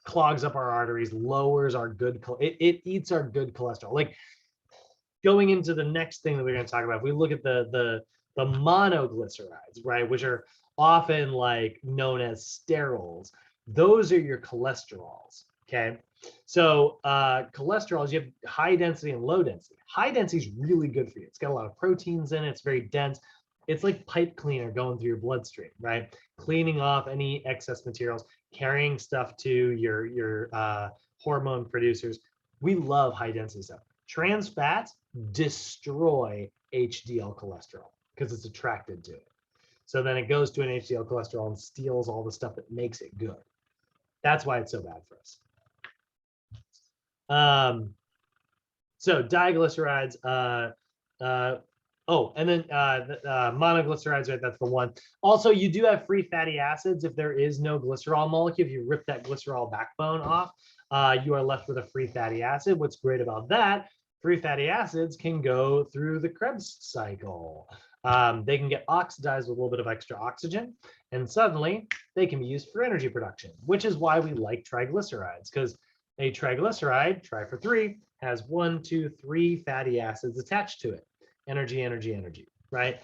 clogs up our arteries, lowers our good. It eats our good cholesterol. Like, going into the next thing that we're going to talk about, if we look at the monoglycerides, right, which are often like known as sterols, those are your cholesterols. Okay, so cholesterols, you have high density and low density. High density is really good for you. It's got a lot of proteins in it. It's very dense. It's like pipe cleaner going through your bloodstream, right? Cleaning off any excess materials, carrying stuff to your hormone producers. We love high density stuff. Trans fats destroy HDL cholesterol because it's attracted to it. So then it goes to an HDL cholesterol and steals all the stuff that makes it good. That's why it's so bad for us. So diglycerides, and then monoglycerides, right? That's the one. Also, you do have free fatty acids if there is no glycerol molecule. If you rip that glycerol backbone off, you are left with a free fatty acid. What's great about that, free fatty acids can go through the Krebs cycle. They can get oxidized with a little bit of extra oxygen, and suddenly they can be used for energy production, which is why we like triglycerides, because a triglyceride, try for three, has 1, 2, 3 fatty acids attached to it. Energy, energy, energy, right?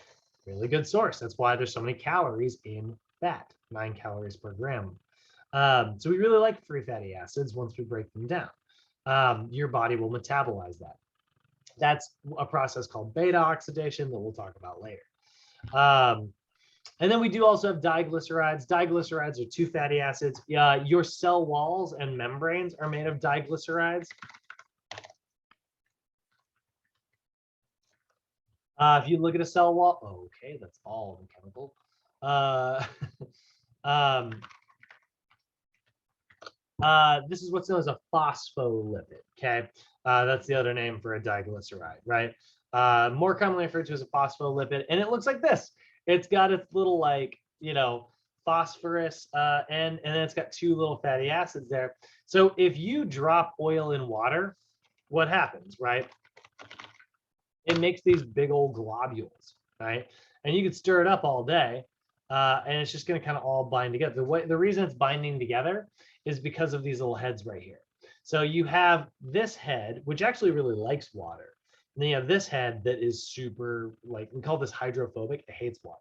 Really good source. That's why there's so many calories in fat, 9 calories per gram. So we really like free fatty acids once we break them down. Your body will metabolize that. That's a process called beta oxidation that we'll talk about later. And then we do also have diglycerides. Diglycerides are 2 fatty acids. Your cell walls and membranes are made of diglycerides. If you look at a cell wall, okay, that's all the chemical. This is what's known as a phospholipid, okay? That's the other name for a diglyceride, right? More commonly referred to as a phospholipid, and it looks like this. It's got its little, like, phosphorus end, and then it's got 2 little fatty acids there. So if you drop oil in water, what happens, right? It makes these big old globules, right? And you could stir it up all day, and it's just going to kind of all bind together. The reason it's binding together is because of these little heads right here. So you have this head, which actually really likes water. And then you have this head that is super, like, we call this hydrophobic. It hates water.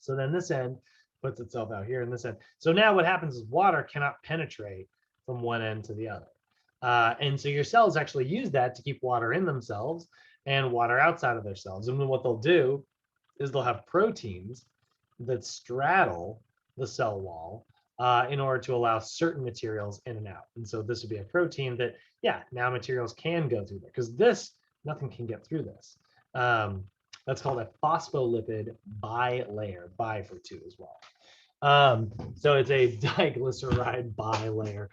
So then this end puts itself out here in this end. So now what happens is water cannot penetrate from one end to the other. And so your cells actually use that to keep water in themselves and water outside of their cells. And then what they'll do is they'll have proteins that straddle the cell wall in order to allow certain materials in and out. And so this would be a protein that, yeah, now materials can go through there, because this, nothing can get through this. That's called a phospholipid bilayer, bi for 2 as well. So it's a diglyceride bilayer,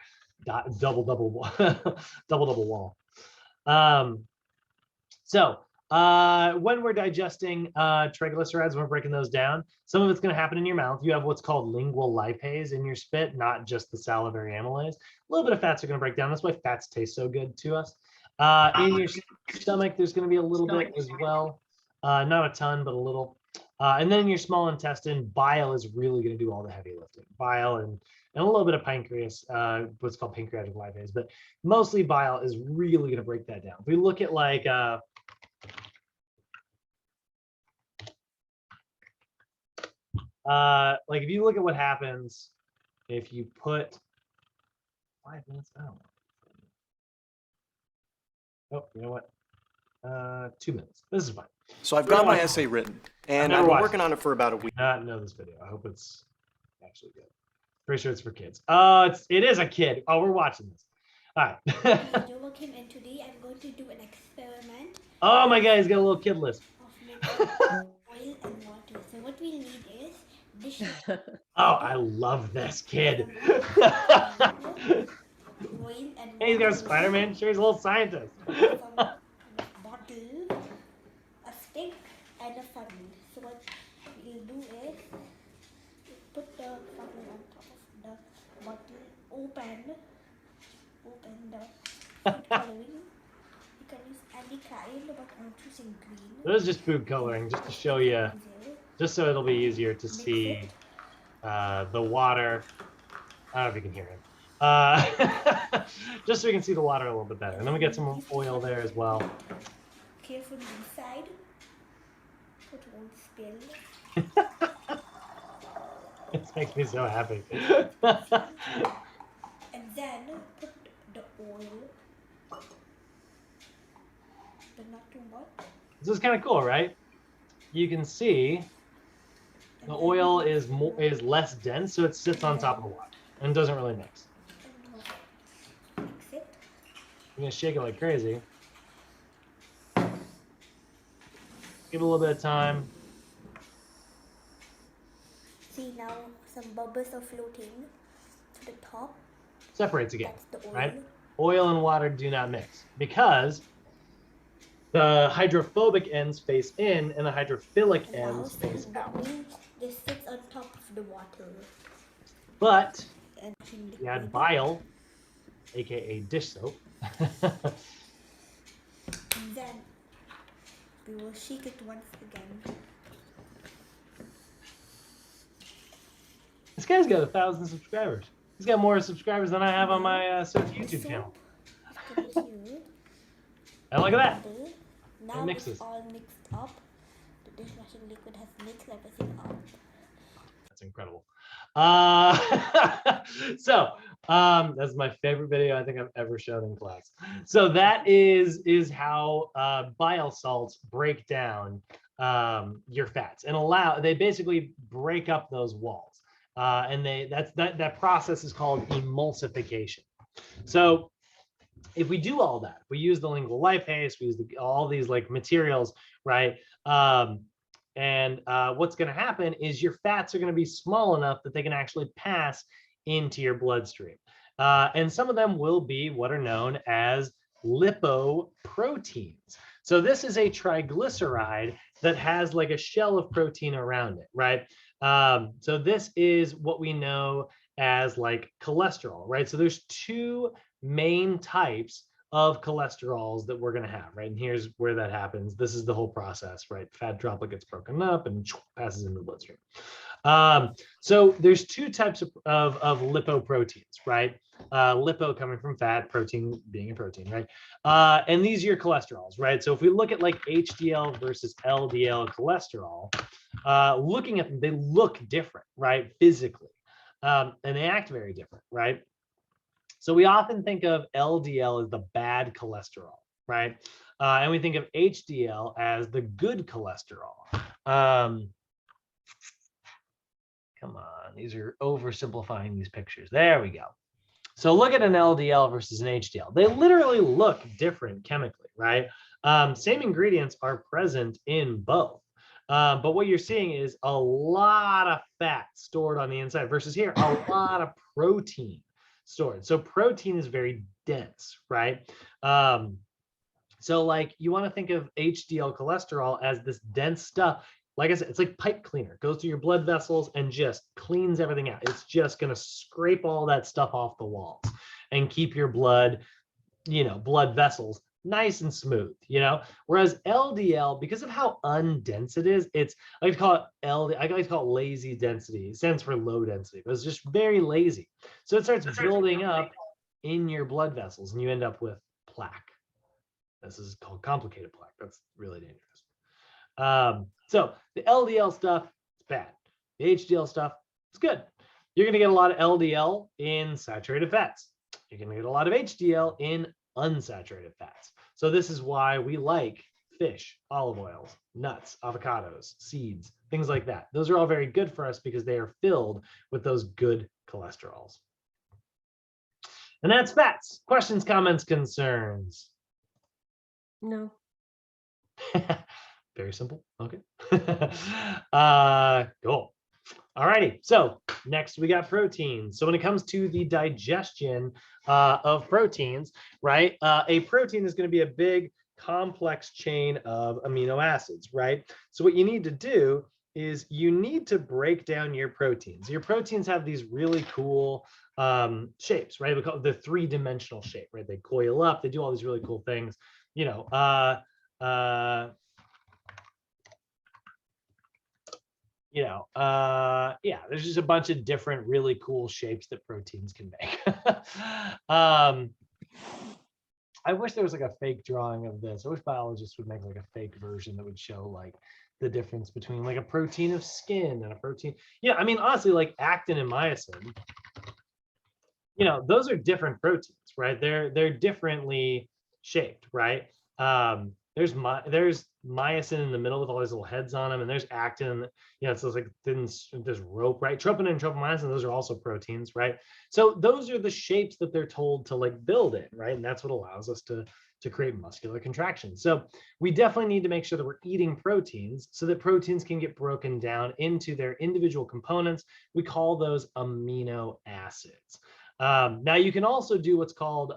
double wall. When we're digesting triglycerides, when we're breaking those down, some of it's going to happen in your mouth. You have what's called lingual lipase in your spit, not just the salivary amylase. A little bit of fats are going to break down. That's why fats taste so good to us. In your stomach, there's going to be a little bit as well. Not a ton, but a little. And then in your small intestine, bile is really going to do all the heavy lifting. Bile and a little bit of pancreas, what's called pancreatic lipase, but mostly bile is really going to break that down. If we look at like if you look at what happens if you put 5 minutes out. Oh, you know what? 2 minutes. This is fine. So I've got my essay written, and I've been working on it for about a week. Not know this video. I hope it's actually good. Pretty sure it's for kids. It is a kid. Oh, we're watching this. All right. Hello, welcome, and today I'm going to do an experiment. Oh my God, he's got a little kid list. Of oil and water. So what we need is dish. Oh, I love this kid. Oil and Hey, he's got a water. Spider-Man shirt. He's a little scientist. Some bottle, a stick, and a funnel. So what we'll do is put the funnel on top of the bottle. Open the food coloring. You can use any kind, but I'm choosing green. This is just food coloring, just to show you, just so it'll be easier to see the water. I don't know if you can hear him. Just so we can see the water a little bit better. And then we get some oil there as well. Careful inside, so it won't spill. It makes me so happy. And then put the oil, but not too much. This is kind of cool, right? You can see the oil is less dense, so it sits on top of the water and doesn't really mix. And mix it. You're gonna shake it like crazy. Give it a little bit of time. See, now some bubbles are floating to the top. Separates again, That's the oil. right? Oil and water do not mix because the hydrophobic ends face in and the hydrophilic And now ends face out. that means this sits on top of the water. But And you add bile, aka dish soap. then we will shake it once again. This guy's got 1,000 subscribers. He's got more subscribers than I have on my Search YouTube channel. And look at that. Now mixes. it's all mixed up. The dishwashing liquid has mixed everything up. That's incredible. That's my favorite video I think I've ever shown in class. So that is how bile salts break down your fats and they basically break up those walls. And that process is called emulsification. So if we do all that, we use the lingual lipase, we use all these like materials, right? What's going to happen is your fats are going to be small enough that they can actually pass into your bloodstream. And some of them will be what are known as lipoproteins. So this is a triglyceride that has like a shell of protein around it, right? So this is what we know as like cholesterol, right? So there's two main types of cholesterols that we're going to have, right? And here's where that happens. This is the whole process, right? Fat droplet gets broken up and passes into the bloodstream. So there's two types of lipoproteins, right? Lipo coming from fat, protein being a protein, right? And these are your cholesterols, right? So if we look at like HDL versus LDL cholesterol, looking at them, they look different, right? Physically, and they act very different, right? So we often think of LDL as the bad cholesterol, right? And we think of HDL as the good cholesterol. Come on, these are oversimplifying these pictures. There we go. So look at an LDL versus an HDL. They literally look different chemically, right? Same ingredients are present in both. But what you're seeing is a lot of fat stored on the inside versus here, a lot of protein stored. So protein is very dense, right? So like you want to think of HDL cholesterol as this dense stuff. Like I said, it's like pipe cleaner. It goes through your blood vessels and just cleans everything out. It's just going to scrape all that stuff off the walls and keep your blood, blood vessels nice and smooth, whereas LDL, because of how undense it is, I like to call it LDL. I like to call it lazy density. It stands for low density, but it's just very lazy. So it starts building up in your blood vessels and you end up with plaque. This is called complicated plaque. That's really dangerous. So the LDL stuff is bad. The HDL stuff is good. You're going to get a lot of LDL in saturated fats. You're going to get a lot of HDL in unsaturated fats. So this is why we like fish, olive oils, nuts, avocados, seeds, things like that. Those are all very good for us because they are filled with those good cholesterols. And that's fats. Questions, comments, concerns? No. Very simple. Okay. Cool. All righty. So next we got proteins. So when it comes to the digestion of proteins, right? A protein is going to be a big complex chain of amino acids, right? So what you need to do is you need to break down your proteins. Your proteins have these really cool shapes, right? We call it the three-dimensional shape, right? They coil up. They do all these really cool things. Yeah, there's just a bunch of different really cool shapes that proteins can make. I wish there was like a fake drawing of this. I wish biologists would make like a fake version that would show like the difference between like a protein of skin and a protein. Yeah, I mean, honestly, like actin and myosin, those are different proteins, right? They're differently shaped, right? There's myosin in the middle with all these little heads on them, and there's actin, so it's like thin, this rope, right? Troponin and tropomyosin, those are also proteins, right? So those are the shapes that they're told to like build in, right? And that's what allows us to create muscular contraction. So we definitely need to make sure that we're eating proteins so that proteins can get broken down into their individual components. We call those amino acids. Now you can also do what's called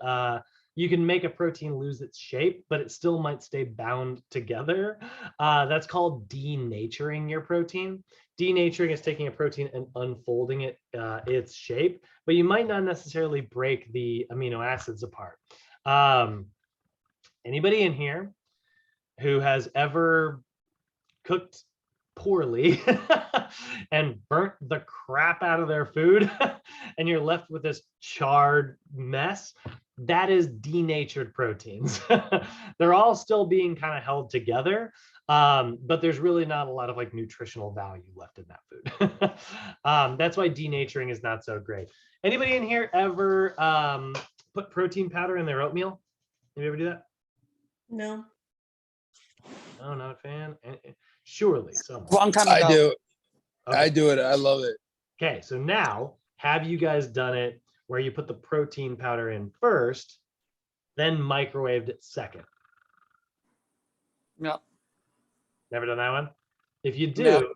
you can make a protein lose its shape, but it still might stay bound together. That's called denaturing your protein. Denaturing is taking a protein and unfolding it its shape, but you might not necessarily break the amino acids apart. Anybody in here who has ever cooked poorly and burnt the crap out of their food and you're left with this charred mess, that is denatured proteins. They're all still being kind of held together, but there's really not a lot of like nutritional value left in that food. That's why denaturing is not so great. Anybody in here ever put protein powder in their oatmeal? Did you ever do that? No. No, not a fan. Surely someone. Long time ago. I do. Okay. I do it. I love it. Okay, so now have you guys done it where you put the protein powder in first, then microwaved it second? No. Never done that one? If you do, No.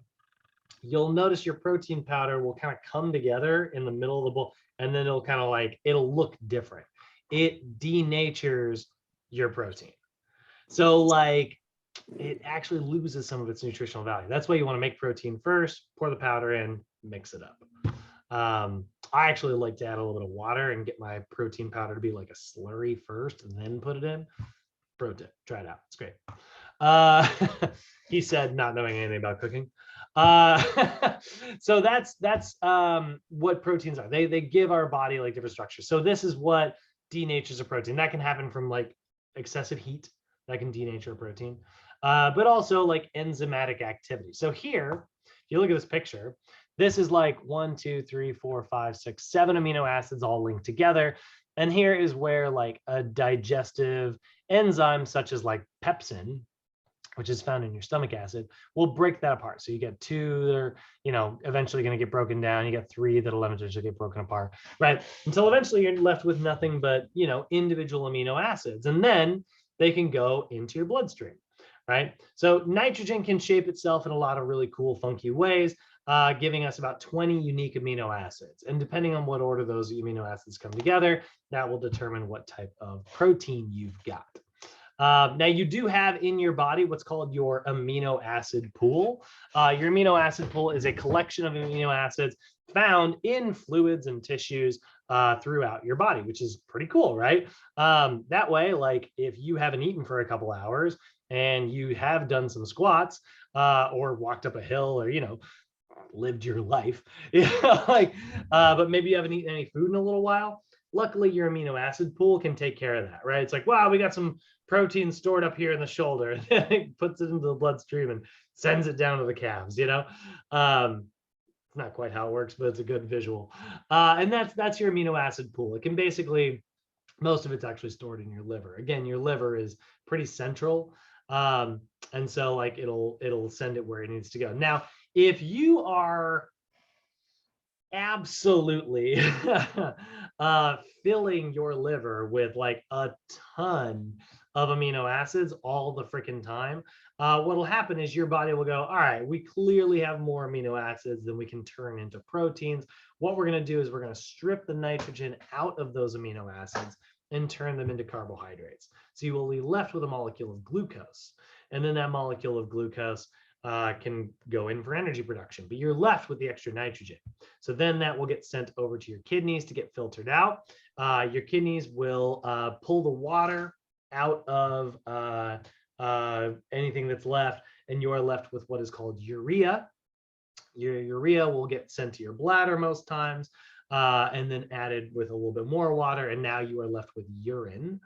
you'll notice your protein powder will kind of come together in the middle of the bowl, and then it'll kind of like, it'll look different. It denatures your protein. So like, it actually loses some of its nutritional value. That's why you want to make protein first, pour the powder in, mix it up. I actually like to add a little bit of water and get my protein powder to be like a slurry first and then put it in. Pro tip, try it out. It's great. He said, not knowing anything about cooking. So that's what proteins are. They give our body like different structures. So this is what denatures a protein. That can happen from like excessive heat. That can denature a protein, but also like enzymatic activity. So here, if you look at this picture, this is like 1, 2, 3, 4, 5, 6, 7 amino acids all linked together. And here is where like a digestive enzyme such as like pepsin, which is found in your stomach acid, will break that apart. So you get 2 that are, eventually going to get broken down. You get 3 that'll eventually get broken apart, right? Until eventually you're left with nothing but, individual amino acids. And then they can go into your bloodstream, right? So nitrogen can shape itself in a lot of really cool, funky ways, giving us about 20 unique amino acids. And depending on what order those amino acids come together, that will determine what type of protein you've got. Now you do have in your body what's called your amino acid pool. Your amino acid pool is a collection of amino acids found in fluids and tissues throughout your body, which is pretty cool, right? That way, like if you haven't eaten for a couple hours and you have done some squats or walked up a hill or, you know, lived your life, but maybe you haven't eaten any food in a little while. Luckily, your amino acid pool can take care of that, right? It's like, wow, we got some protein stored up here in the shoulder, and then it puts it into the bloodstream and sends it down to the calves, you know? It's not quite how it works, but it's a good visual. And that's your amino acid pool. It can basically, most of it's actually stored in your liver. Again, your liver is pretty central. And so like it'll send it where it needs to go. Now, if you are absolutely filling your liver with like a ton of amino acids all the freaking time, what will happen is your body will go, all right, we clearly have more amino acids than we can turn into proteins. What we're going to do is we're going to strip the nitrogen out of those amino acids and turn them into carbohydrates. So you will be left with a molecule of glucose. And then that molecule of glucose can go in for energy production, but you're left with the extra nitrogen. So then that will get sent over to your kidneys to get filtered out. Your kidneys will pull the water out of anything that's left, and you are left with what is called urea. Your urea will get sent to your bladder most times, and then added with a little bit more water, and now you are left with urine.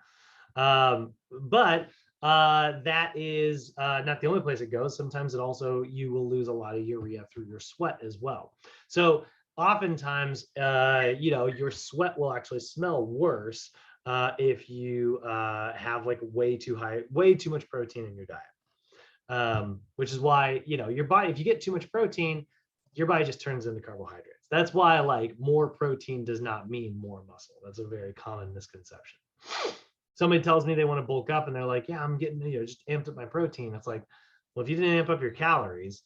But that is not the only place it goes. Sometimes it also, you will lose a lot of urea through your sweat as well. So oftentimes, you know, your sweat will actually smell worse if you have like way too much protein in your diet. Which is why, you know, your body, if you get too much protein, your body just turns into carbohydrates. That's why like more protein does not mean more muscle. That's a very common misconception. Somebody tells me they want to bulk up and they're like, yeah, I'm getting, you know, just amped up my protein. It's like, well, if you didn't amp up your calories,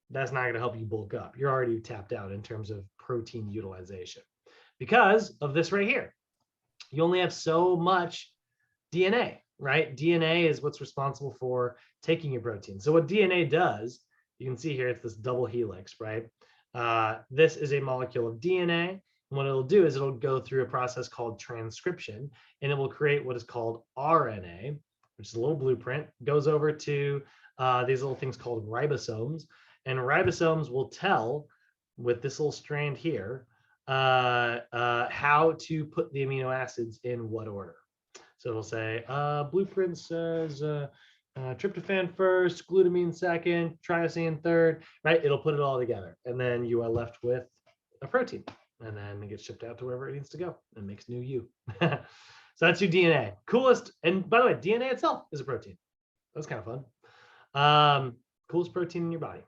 that's not going to help you bulk up. You're already tapped out in terms of protein utilization because of this right here. You only have so much DNA, right? DNA is what's responsible for taking your protein. So what DNA does, you can see here, it's this double helix, right? This is a molecule of DNA. And what it'll do is it'll go through a process called transcription, and it will create what is called RNA, which is a little blueprint, goes over to these little things called ribosomes. And ribosomes will tell, with this little strand here, how to put the amino acids in what order. So it'll say, blueprint says tryptophan first, glutamine second, tyrosine third, right? It'll put it all together. And then you are left with a protein. And then it gets shipped out to wherever it needs to go and makes new you. So that's your DNA. Coolest, and by the way, DNA itself is a protein. That's kind of fun. Coolest protein in your body.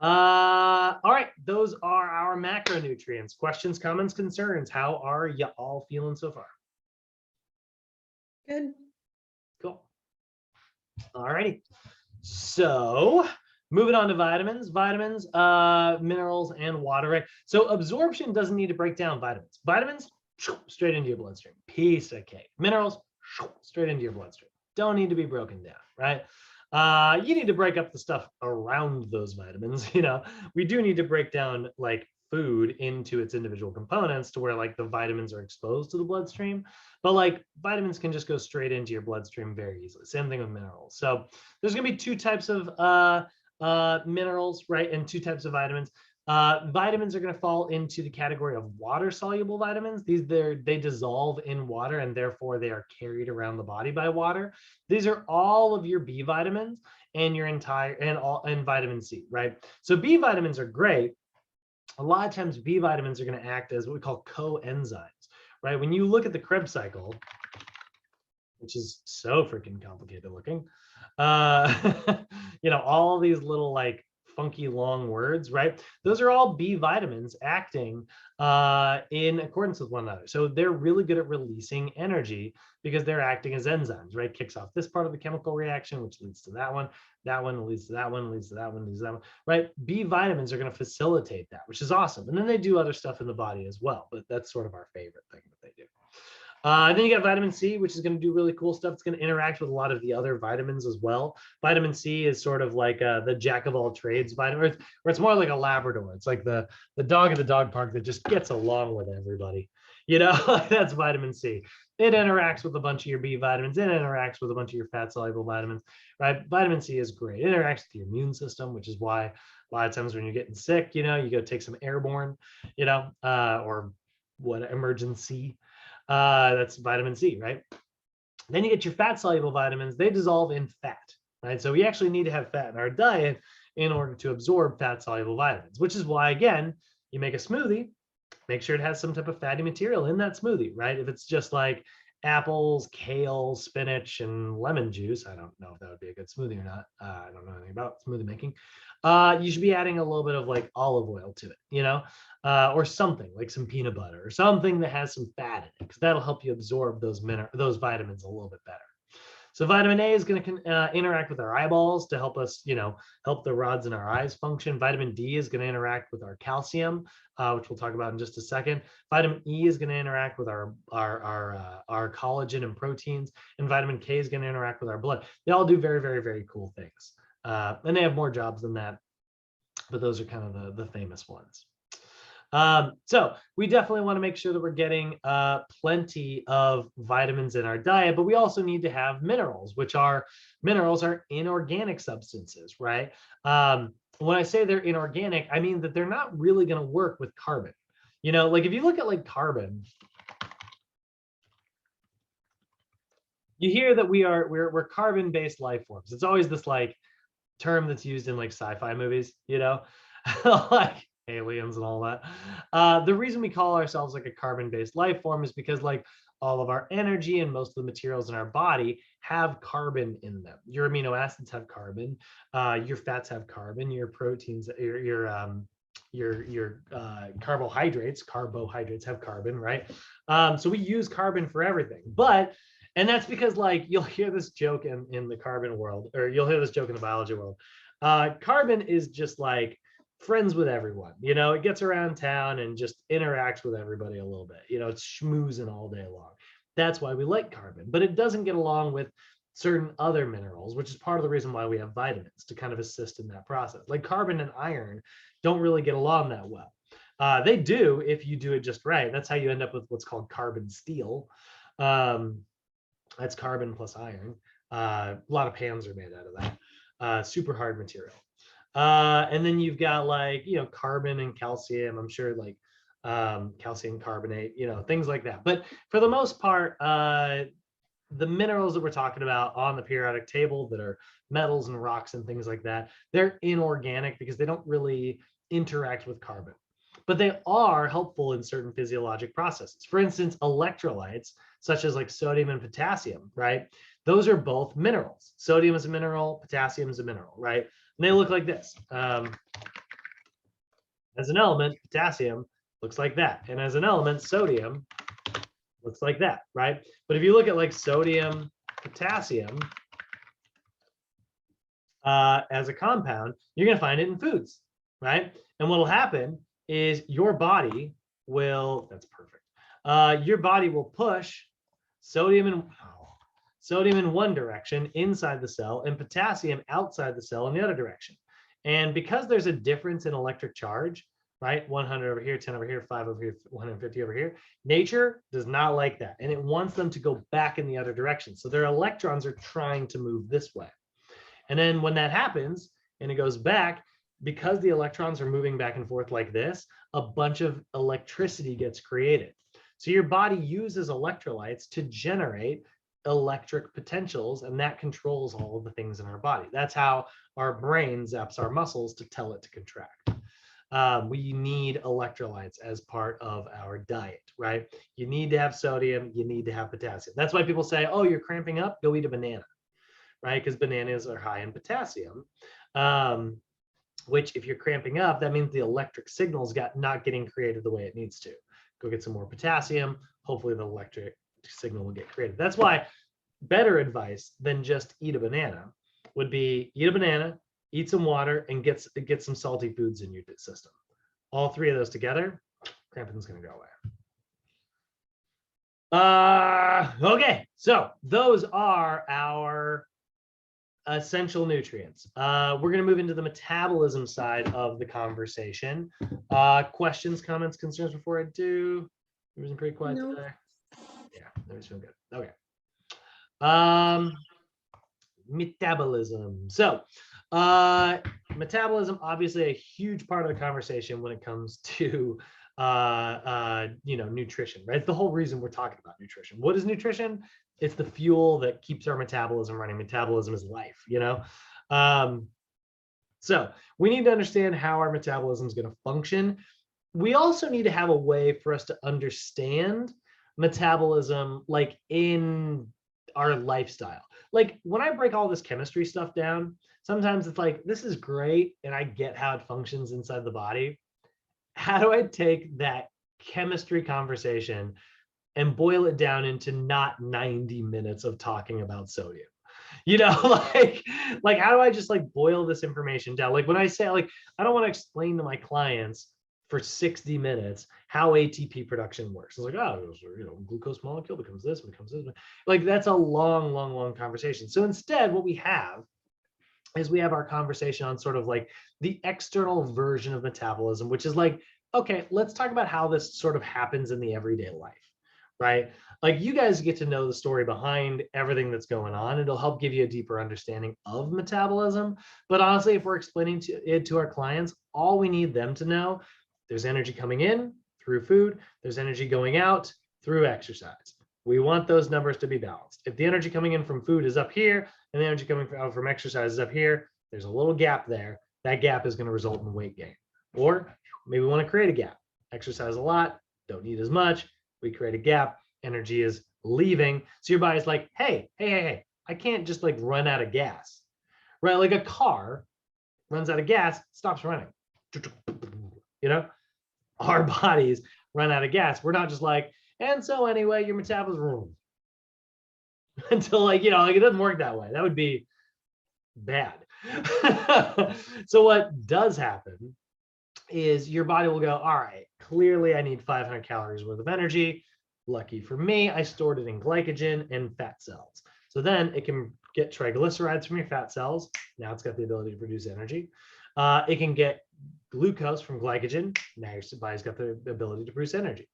All right, those are our macronutrients. Questions, comments, concerns. How are you all feeling so far? Good. Cool. All righty. So moving on to vitamins, minerals, and water, right? So absorption doesn't need to break down vitamins. Vitamins, straight into your bloodstream. Piece of cake. Minerals, straight into your bloodstream. Don't need to be broken down, right? You need to break up the stuff around those vitamins. You know, we do need to break down like food into its individual components to where like the vitamins are exposed to the bloodstream, but like vitamins can just go straight into your bloodstream very easily. Same thing with minerals. So there's going to be two types of minerals, right, and two types of vitamins. Vitamins are going to fall into the category of water soluble vitamins. They dissolve in water and therefore they are carried around the body by water. These are all of your B vitamins and your and vitamin C, right? So B vitamins are great. A lot of times B vitamins are going to act as what we call coenzymes, right? When you look at the Krebs cycle, which is so freaking complicated looking, you know, all these little like funky long words, right? Those are all B vitamins acting in accordance with one another. So they're really good at releasing energy because they're acting as enzymes, right? Kicks off this part of the chemical reaction, which leads to that one leads to that one, leads to that one, leads to that one, right? B vitamins are going to facilitate that, which is awesome. And then they do other stuff in the body as well, but that's sort of our favorite thing that they do. And then you got vitamin C, which is going to do really cool stuff. It's going to interact with a lot of the other vitamins as well. Vitamin C is sort of like the jack of all trades vitamin, or it's more like a Labrador. It's like the dog in the dog park that just gets along with everybody. You know, that's vitamin C. It interacts with a bunch of your B vitamins. It interacts with a bunch of your fat soluble vitamins, right? Vitamin C is great. It interacts with your immune system, which is why a lot of times when you're getting sick, you know, you go take some airborne, you know, or what emergency. That's vitamin C, right? Then you get your fat soluble vitamins. They dissolve in fat, right? So we actually need to have fat in our diet in order to absorb fat soluble vitamins, which is why, again, you make a smoothie, make sure it has some type of fatty material in that smoothie, right? If it's just like apples, kale, spinach, and lemon juice, I don't know if that would be a good smoothie or not. I don't know anything about smoothie making. You should be adding a little bit of like olive oil to it, you know, or something like some peanut butter or something that has some fat in it, because that'll help you absorb those vitamins a little bit better. So vitamin A is going to interact with our eyeballs to help us, you know, help the rods in our eyes function. Vitamin D is going to interact with our calcium, which we'll talk about in just a second. Vitamin E is going to interact with our collagen and proteins, and vitamin K is going to interact with our blood. They all do very, very, very cool things, and they have more jobs than that, but those are kind of the famous ones. So we definitely want to make sure that we're getting plenty of vitamins in our diet, but we also need to have minerals, minerals are inorganic substances, right? When I say they're inorganic, I mean that they're not really going to work with carbon. You know, like if you look at like carbon, you hear that we're carbon-based life forms. It's always this like term that's used in like sci-fi movies, you know, like aliens and all that. The reason we call ourselves like a carbon-based life form is because like all of our energy and most of the materials in our body have carbon in them. Your amino acids have carbon, your fats have carbon, your proteins, your carbohydrates have carbon, right? So we use carbon for everything, and that's because like you'll hear this joke in the carbon world, or you'll hear this joke in the biology world. Carbon is just like friends with everyone, you know, it gets around town and just interacts with everybody a little bit, you know, it's schmoozing all day long. That's why we like carbon, but it doesn't get along with certain other minerals, which is part of the reason why we have vitamins to kind of assist in that process. Like carbon and iron don't really get along that well. They do if you do it just right. That's how you end up with what's called carbon steel. That's carbon plus iron. A lot of pans are made out of that. Super hard material. And then you've got like, you know, carbon and calcium, I'm sure like calcium carbonate, you know, things like that. But for the most part, the minerals that we're talking about on the periodic table that are metals and rocks and things like that, they're inorganic because they don't really interact with carbon. But they are helpful in certain physiologic processes. For instance, electrolytes, such as like sodium and potassium, right? Those are both minerals. Sodium is a mineral, potassium is a mineral, right? And they look like this. As an element, potassium looks like that. And as an element, sodium looks like that, right? But if you look at like sodium, potassium as a compound, you're going to find it in foods, right? And what will happen is your body will, that's perfect. Your body will push sodium in one direction inside the cell and potassium outside the cell in the other direction. And because there's a difference in electric charge, right? 100 over here, 10 over here, 5 over here, 150 over here. Nature does not like that. And it wants them to go back in the other direction. So their electrons are trying to move this way. And then when that happens and it goes back, because the electrons are moving back and forth like this, a bunch of electricity gets created. So your body uses electrolytes to generate electric potentials, and that controls all of the things in our body. That's how our brain zaps our muscles to tell it to contract. We need electrolytes as part of our diet, right? You need to have sodium, you need to have potassium. That's why people say, oh, you're cramping up, go eat a banana, right? Because bananas are high in potassium, which if you're cramping up, that means the electric signal's not getting created the way it needs to. Go get some more potassium, hopefully the electric signal will get created. That's why better advice than just eat a banana would be eat a banana, eat some water, and get some salty foods in your system. All three of those together, cramping's going to go away. Okay, so those are our essential nutrients. We're going to move into the metabolism side of the conversation. Questions, comments, concerns before I do? Everything's pretty quiet No. today. Yeah, everything's feeling good. Okay. Metabolism. So, metabolism, obviously a huge part of the conversation when it comes to nutrition, right? It's the whole reason we're talking about nutrition. What is nutrition? It's the fuel that keeps our metabolism running. Metabolism is life, so we need to understand how our metabolism is going to function. We also need to have a way for us to understand metabolism, like in our lifestyle. Like when I break all this chemistry stuff down, sometimes it's like, this is great, and I get how it functions inside the body. How do I take that chemistry conversation and boil it down into not 90 minutes of talking about sodium? Like how do I just like boil this information down? Like when I say, like, I don't want to explain to my clients for 60 minutes how ATP production works. It's like, oh, glucose molecule becomes this, becomes this. Like that's a long conversation. So instead, what we have is we have our conversation on sort of like the external version of metabolism, which is like, okay, let's talk about how this sort of happens in the everyday life, right? Like you guys get to know the story behind everything that's going on. It'll help give you a deeper understanding of metabolism. But honestly, if we're explaining it to our clients, all we need them to know, there's energy coming in through food, there's energy going out through exercise. We want those numbers to be balanced. If the energy coming in from food is up here and the energy coming out from exercise is up here, there's a little gap there. That gap is going to result in weight gain. Or maybe we want to create a gap. Exercise a lot, don't need as much. We create a gap, energy is leaving. So your body's like, hey, I can't just like run out of gas, right? Like a car runs out of gas, stops running. Our bodies run out of gas. We're not just like, and so anyway, your metabolism until like, it doesn't work that way. That would be bad. So what does happen is your body will go, all right, clearly I need 500 calories worth of energy. Lucky for me, I stored it in glycogen and fat cells. So then it can get triglycerides from your fat cells. Now it's got the ability to produce energy. It can get glucose from glycogen. Now your body's got the ability to produce energy.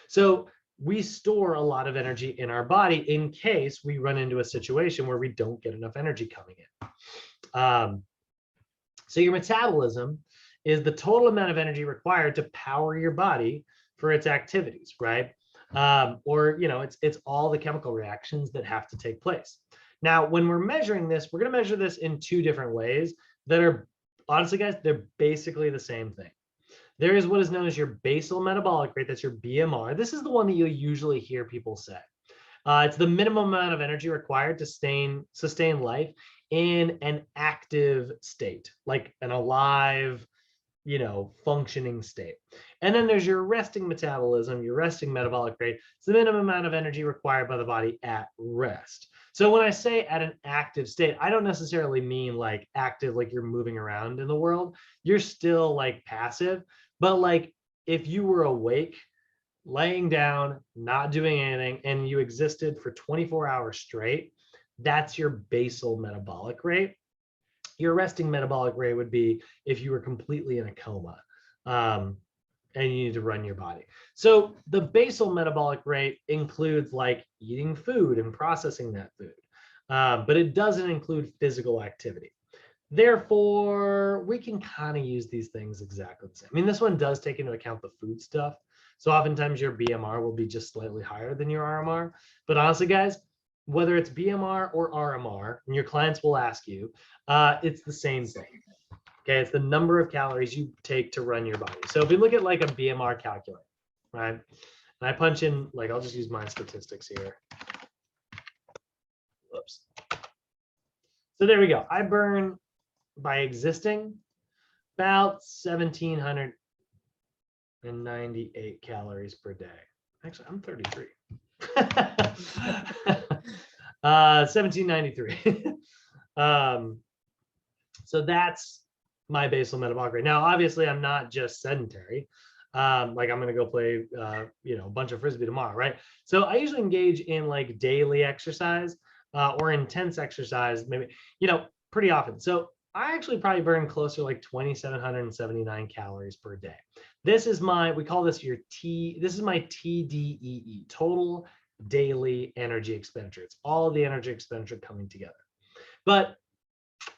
So we store a lot of energy in our body in case we run into a situation where we don't get enough energy coming in. So your metabolism is the total amount of energy required to power your body for its activities, right? It's all the chemical reactions that have to take place. Now, when we're measuring this, we're going to measure this in two different ways that are, honestly, guys, they're basically the same thing. There is what is known as your basal metabolic rate. That's your BMR. This is the one that you'll usually hear people say. It's the minimum amount of energy required to sustain life in an active state, like an alive, functioning state. And then there's your resting metabolism, your resting metabolic rate. It's the minimum amount of energy required by the body at rest. So when I say at an active state, I don't necessarily mean like active, like you're moving around in the world. You're still like passive, but like if you were awake, laying down, not doing anything, and you existed for 24 hours straight, that's your basal metabolic rate. Your resting metabolic rate would be if you were completely in a coma and you need to run your body. So the basal metabolic rate includes like eating food and processing that food, but it doesn't include physical activity. Therefore, we can kind of use these things exactly the same. I mean, this one does take into account the food stuff. So oftentimes your BMR will be just slightly higher than your RMR. But honestly, guys, whether it's BMR or RMR, and your clients will ask you, it's the same thing. Okay, it's the number of calories you take to run your body. So if we look at like a BMR calculator, right? And I punch in, like, I'll just use my statistics here. Whoops. So there we go. I burn, by existing, about 1,798 calories per day. Actually, I'm 33. 1793. So that's my basal metabolic rate. Now, obviously, I'm not just sedentary. Like I'm going to go play, you know, a bunch of Frisbee tomorrow, right? So I usually engage in like daily exercise or intense exercise, maybe, you know, pretty often. So I actually probably burn closer to like 2,779 calories per day. This is my, we call this your this is my TDEE, total daily energy expenditure. It's all the energy expenditure coming together. But,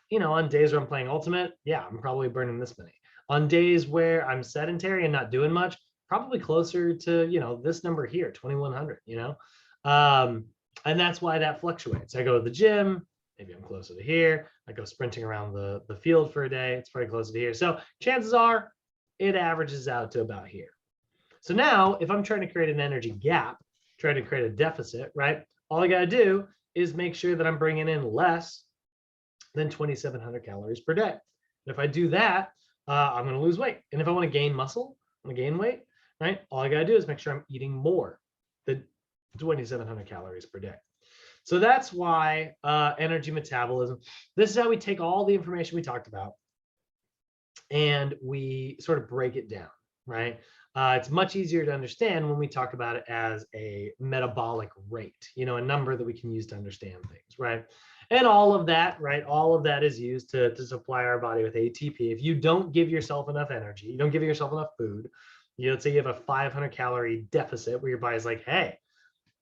you know, on days where I'm playing Ultimate, yeah, I'm probably burning this many. On days where I'm sedentary and not doing much, probably closer to, you know, this number here, 2,100, you know? And that's why that fluctuates. I go to the gym, maybe I'm closer to here. I go sprinting around the field for a day, it's pretty close to here. So chances are it averages out to about here. So now if I'm trying to create an energy gap, trying to create a deficit, right? All I got to do is make sure that I'm bringing in less than 2,700 calories per day. And if I do that, I'm going to lose weight. And if I want to gain muscle, I want to gain weight, right? All I got to do is make sure I'm eating more than 2,700 calories per day. So that's why energy metabolism, this is how we take all the information we talked about and we sort of break it down, right? It's much easier to understand when we talk about it as a metabolic rate, you know, a number that we can use to understand things, right? And all of that, right? All of that is used to supply our body with ATP. If you don't give yourself enough energy, you don't give yourself enough food, you know, let's say you have a 500 calorie deficit where your body's like, hey,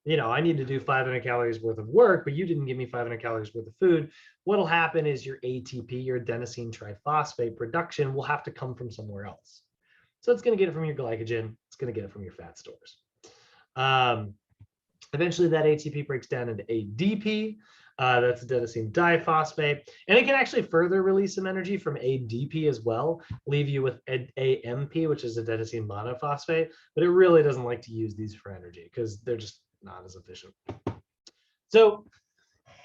you know, I need to do 500 calories worth of work, but you didn't give me 500 calories worth of food. What'll happen is your ATP, your adenosine triphosphate production will have to come from somewhere else. So it's going to get it from your glycogen. It's going to get it from your fat stores. Eventually that ATP breaks down into ADP. That's adenosine diphosphate. And it can actually further release some energy from ADP as well, leave you with AMP, which is adenosine monophosphate, but it really doesn't like to use these for energy because they're just not as efficient. So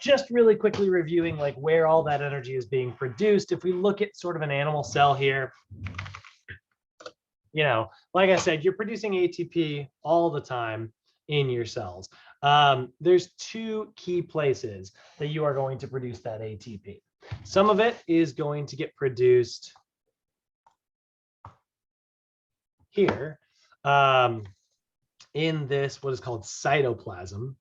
just really quickly reviewing like where all that energy is being produced. If we look at sort of an animal cell here, you know, like I said, you're producing ATP all the time in your cells. There's two key places that you are going to produce that ATP. Some of it is going to get produced here in this, what is called cytoplasm.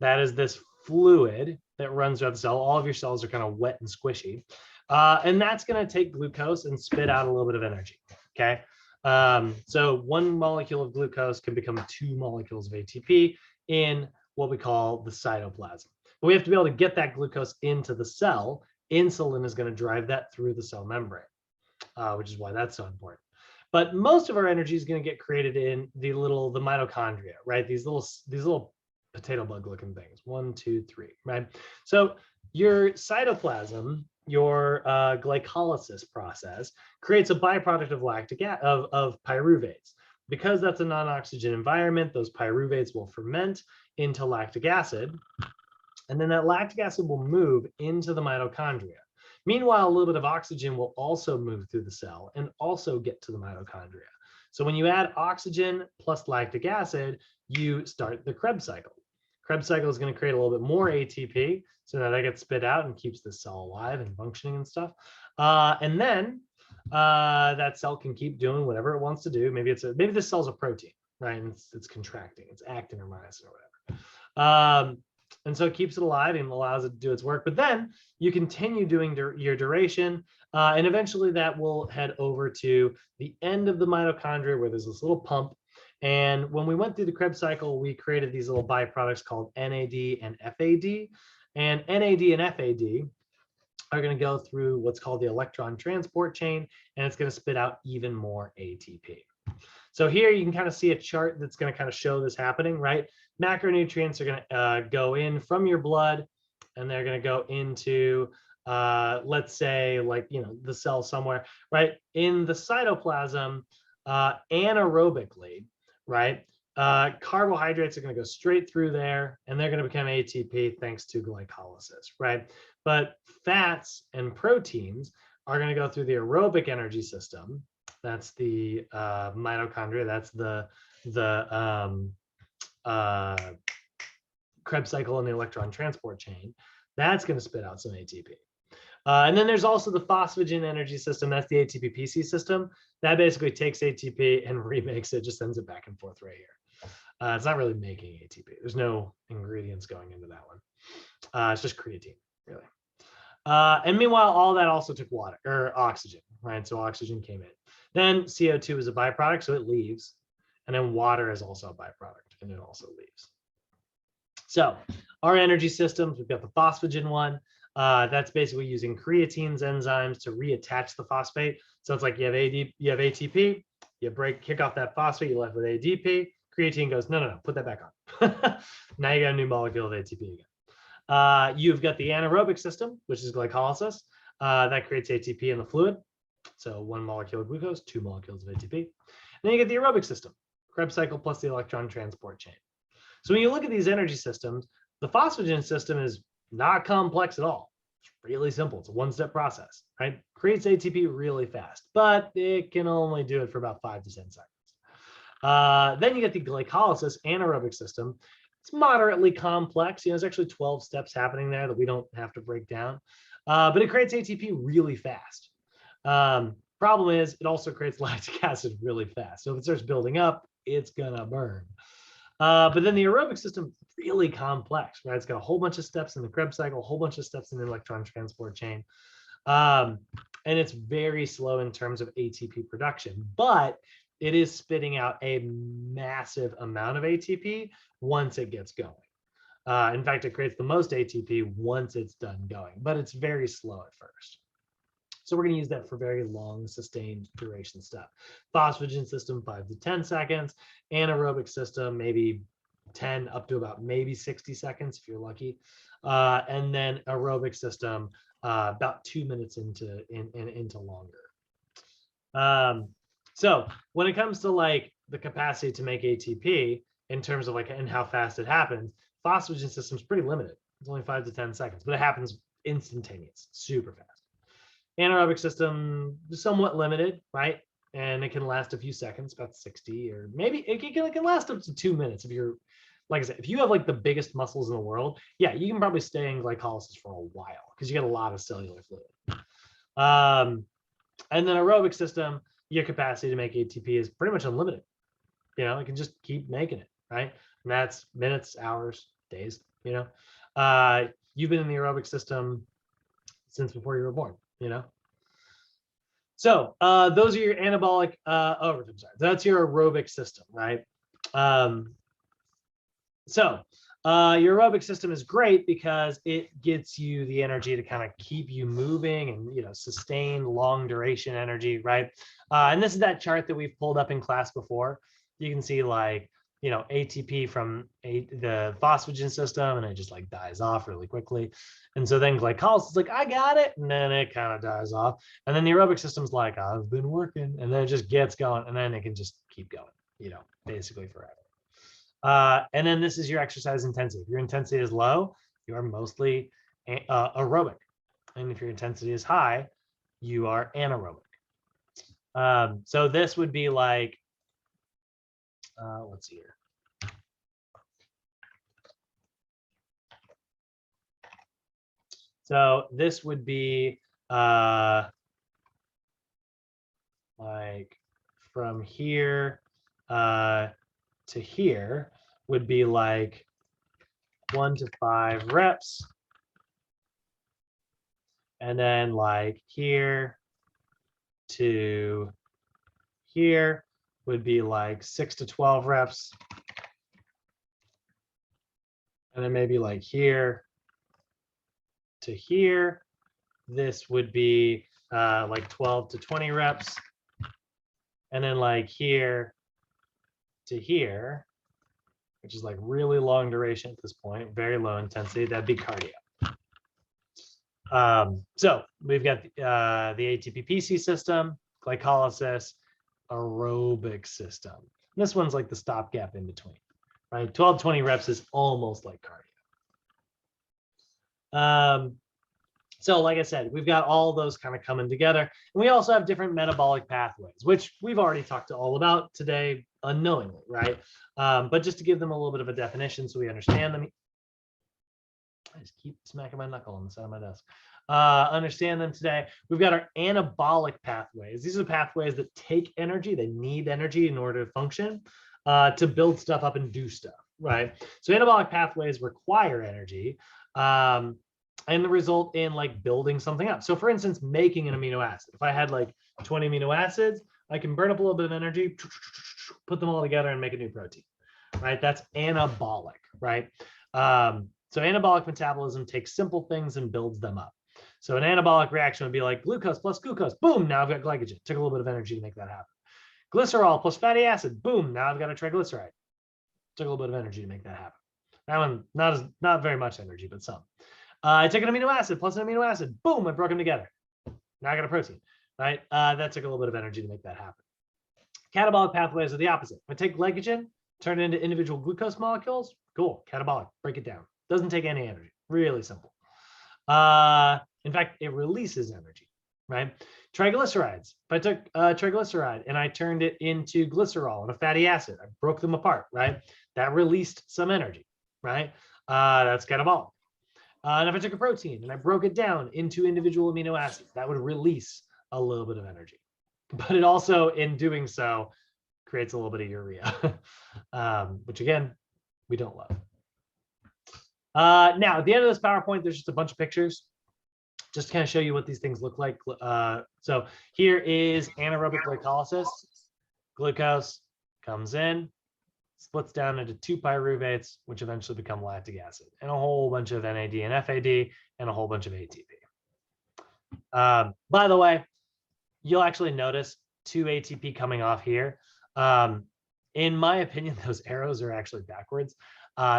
That is this fluid that runs throughout the cell. All of your cells are kind of wet and squishy. And that's going to take glucose and spit out a little bit of energy, okay? So one molecule of glucose can become 2 molecules of ATP in what we call the cytoplasm. But we have to be able to get that glucose into the cell. Insulin is going to drive that through the cell membrane, which is why that's so important. But most of our energy is going to get created in the mitochondria, right? These little potato bug looking things, 1, 2, 3, right? So your cytoplasm, your glycolysis process creates a byproduct of of pyruvates. Because that's a non-oxygen environment, those pyruvates will ferment into lactic acid, and then that lactic acid will move into the mitochondria. Meanwhile, a little bit of oxygen will also move through the cell and also get to the mitochondria. So when you add oxygen plus lactic acid, you start the Krebs cycle. Krebs cycle is going to create a little bit more ATP, so now that gets spit out and keeps the cell alive and functioning and stuff. And then that cell can keep doing whatever it wants to do. Maybe this cell's a protein, right? And it's contracting, it's actin or myosin or whatever. And so it keeps it alive and allows it to do its work. But then you continue doing your duration, and eventually that will head over to the end of the mitochondria where there's this little pump. And when we went through the Krebs cycle, we created these little byproducts called NAD and FAD. And NAD and FAD are going to go through what's called the electron transport chain, and it's going to spit out even more ATP. So here you can kind of see a chart that's going to kind of show this happening, right? Macronutrients are going to go in from your blood, and they're going to go into, let's say, like, you know, the cell somewhere, right? In the cytoplasm, anaerobically, right? Carbohydrates are going to go straight through there, and they're going to become ATP thanks to glycolysis, right? But fats and proteins are going to go through the aerobic energy system. That's the mitochondria. That's the Krebs cycle and the electron transport chain. That's going to spit out some ATP. And then there's also the phosphagen energy system. That's the ATP-PC system. That basically takes ATP and remakes it, just sends it back and forth right here. It's not really making ATP. There's no ingredients going into that one. It's just creatine, really. And meanwhile, all that also took water or oxygen, right? So oxygen came in. Then CO2 is a byproduct, so it leaves. And then water is also a byproduct, and it also leaves. So our energy systems, we've got the phosphagen one. That's basically using creatine's enzymes to reattach the phosphate. So it's like you have ATP, you kick off that phosphate, you're left with ADP. Creatine goes, no, put that back on. Now you got a new molecule of ATP again. You've got the anaerobic system, which is glycolysis. That creates ATP in the fluid. So 1 molecule of glucose, 2 molecules of ATP. And then you get the aerobic system, Krebs cycle plus the electron transport chain. So when you look at these energy systems, the phosphagen system is not complex at all. It's really simple. It's a one-step process, right? Creates ATP really fast, but it can only do it for about 5 to 10 seconds. Then you get the glycolysis anaerobic system. It's moderately complex. There's actually 12 steps happening there that we don't have to break down, but it creates ATP really fast. Problem is, it also creates lactic acid really fast. So if it starts building up, it's gonna burn. But then the aerobic system, really complex, right? It's got a whole bunch of steps in the Krebs cycle, a whole bunch of steps in the electron transport chain. And it's very slow in terms of ATP production, but it is spitting out a massive amount of ATP once it gets going. In fact, it creates the most ATP once it's done going, but it's very slow at first. So we're going to use that for very long, sustained duration stuff. Phosphagen system, 5 to 10 seconds. Anaerobic system, maybe 10 up to about maybe 60 seconds if you're lucky. And then aerobic system, about 2 minutes into longer. So when it comes to like the capacity to make ATP in terms of like and how fast it happens, phosphagen system is pretty limited. It's only 5 to 10 seconds, but it happens instantaneous, super fast. Anaerobic system somewhat limited, right? And it can last a few seconds, about 60, or maybe it can last up to 2 minutes if you're, like I said, if you have like the biggest muscles in the world, yeah, you can probably stay in glycolysis for a while because you get a lot of cellular fluid. And then aerobic system, your capacity to make ATP is pretty much unlimited. It can just keep making it, right? And that's minutes, hours, days. You've been in the aerobic system since before you were born. So those are your anabolic, I'm sorry, that's your aerobic system, right? So your aerobic system is great because it gets you the energy to kind of keep you moving and, sustain long duration energy, right? And this is that chart that we've pulled up in class before. You can see like, ATP from the phosphagen system, and it just like dies off really quickly. And so then glycolysis is like, I got it. And then it kind of dies off. And then the aerobic system's like, I've been working. And then it just gets going. And then it can just keep going, basically forever. And then this is your exercise intensity. If your intensity is low, you are mostly aerobic. And if your intensity is high, you are anaerobic. So this would be like, let's see here. So this would be like from here to here would be like 1 to 5 reps. And then like here to here would be like 6 to 12 reps. And then maybe like here to here, this would be like 12 to 20 reps. And then like here to here, which is like really long duration at this point, very low intensity, that'd be cardio. So we've got the ATP-PC system, glycolysis, aerobic system. And this one's like the stopgap in between, right? 12, 20 reps is almost like cardio. So like I said, we've got all those kind of coming together. And we also have different metabolic pathways, which we've already talked all about today unknowingly, right? But just to give them a little bit of a definition so we understand them. I just keep smacking my knuckle on the side of my desk. understand them today. We've got our anabolic pathways. These are pathways that take energy. They need energy in order to function, to build stuff up and do stuff, right? So anabolic pathways require energy, and result in like building something up. So for instance, making an amino acid. If I had like 20 amino acids, I can burn up a little bit of energy, put them all together and make a new protein, right? That's anabolic, right? So anabolic metabolism takes simple things and builds them up. So an anabolic reaction would be like glucose plus glucose. Boom, now I've got glycogen. Took a little bit of energy to make that happen. Glycerol plus fatty acid. Boom, now I've got a triglyceride. Took a little bit of energy to make that happen. That one, not very much energy, but some. I took an amino acid plus an amino acid. Boom, I broke them together. Now I got a protein, right? That took a little bit of energy to make that happen. Catabolic pathways are the opposite. If I take glycogen, turn it into individual glucose molecules, cool, catabolic, break it down. Doesn't take any energy, really simple. In fact, it releases energy, right? Triglycerides. If I took a triglyceride and I turned it into glycerol and a fatty acid, I broke them apart, right? That released some energy, right? That's catabolic. And if I took a protein and I broke it down into individual amino acids, that would release a little bit of energy. But it also, in doing so, creates a little bit of urea, which again, we don't love. Now, at the end of this PowerPoint, there's just a bunch of pictures, just to kind of show you what these things look like. So here is anaerobic glycolysis. Glucose comes in, splits down into 2 pyruvates, which eventually become lactic acid, and a whole bunch of NAD and FAD, and a whole bunch of ATP. By the way, you'll actually notice 2 ATP coming off here. In my opinion, those arrows are actually backwards.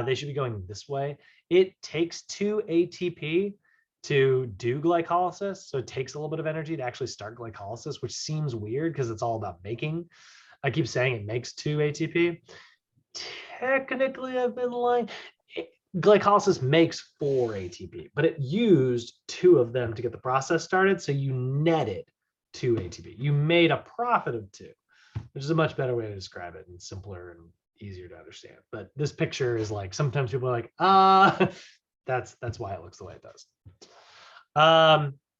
They should be going this way. It takes 2 ATP to do glycolysis. So it takes a little bit of energy to actually start glycolysis, which seems weird because it's all about making. I keep saying it makes 2 ATP. Technically, I've been lying. Glycolysis makes 4 ATP, but it used 2 of them to get the process started. So you netted 2 ATP. You made a profit of 2, which is a much better way to describe it and simpler and easier to understand. But this picture is like, sometimes people are like, that's why it looks the way it does.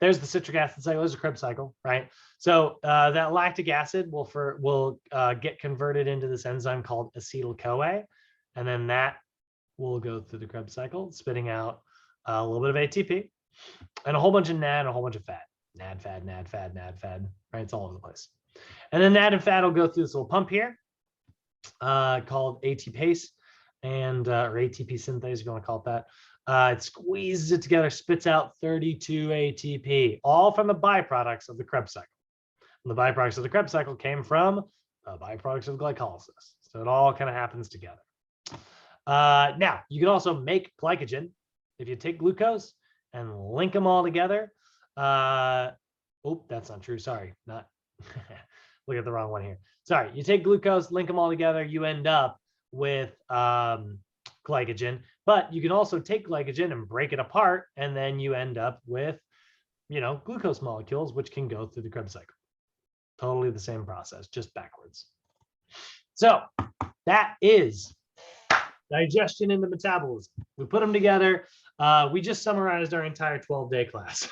There's the citric acid cycle. There's a Krebs cycle, right? So that lactic acid will get converted into this enzyme called acetyl-CoA, and then that will go through the Krebs cycle, spitting out a little bit of ATP and a whole bunch of NAD and a whole bunch of fat. NAD, fad, NAD, fad, NAD, fad, right? It's all over the place. And then NAD and fat will go through this little pump here called ATPase and or ATP synthase, if you want to call it that. It squeezes it together, spits out 32 ATP, all from the byproducts of the Krebs cycle. And the byproducts of the Krebs cycle came from the byproducts of glycolysis. So it all kind of happens together. Now, you can also make glycogen if you take glucose and link them all together. Oh, that's not true. Sorry, not look at the wrong one here. Sorry, you take glucose, link them all together, you end up with glycogen, but you can also take glycogen and break it apart, and then you end up with, glucose molecules, which can go through the Krebs cycle. Totally the same process, just backwards. So that is digestion into metabolism. We put them together. We just summarized our entire 12-day class.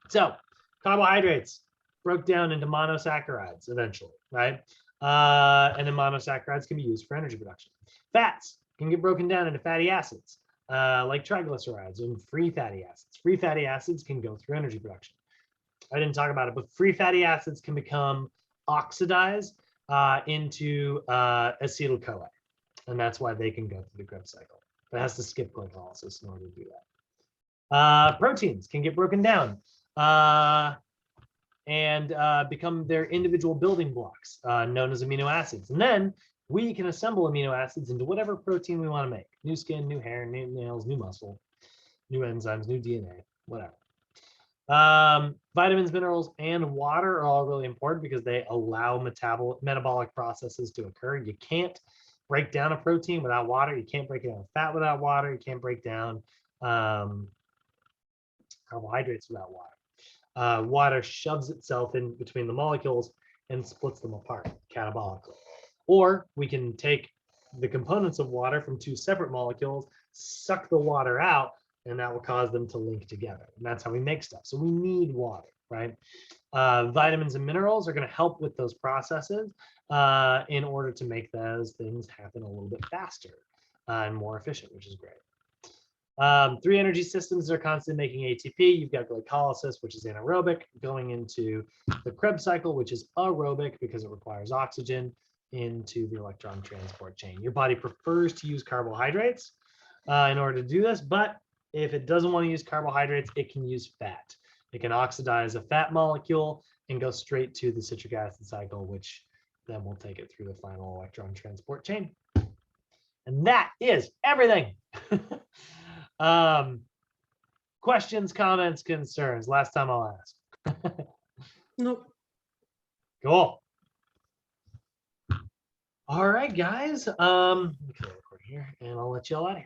So carbohydrates broke down into monosaccharides eventually, right? And then monosaccharides can be used for energy production. Fats can get broken down into fatty acids, like triglycerides and free fatty acids. Free fatty acids can go through energy production. I didn't talk about it, but free fatty acids can become oxidized into acetyl-CoA, and that's why they can go through the Krebs cycle. It has to skip glycolysis in order to do that. Proteins can get broken down and become their individual building blocks, known as amino acids. And then we can assemble amino acids into whatever protein we want to make. New skin, new hair, new nails, new muscle, new enzymes, new DNA, whatever. Vitamins, minerals, and water are all really important because they allow metabolic processes to occur. You can't break down a protein without water. You can't break down fat without water. You can't break down carbohydrates without water. Water shoves itself in between the molecules and splits them apart catabolically. Or we can take the components of water from 2 separate molecules, suck the water out, and that will cause them to link together. And that's how we make stuff. So we need water, right? Vitamins and minerals are going to help with those processes in order to make those things happen a little bit faster and more efficient, which is great. 3 energy systems are constantly making ATP. You've got glycolysis, which is anaerobic, going into the Krebs cycle, which is aerobic because it requires oxygen into the electron transport chain. Your body prefers to use carbohydrates in order to do this, but if it doesn't want to use carbohydrates, it can use fat. It can oxidize a fat molecule and go straight to the citric acid cycle, which then will take it through the final electron transport chain. And that is everything. Questions, comments, concerns? Last time I'll ask. Nope. Cool. All right, guys. Let me record here, and I'll let you all out of here.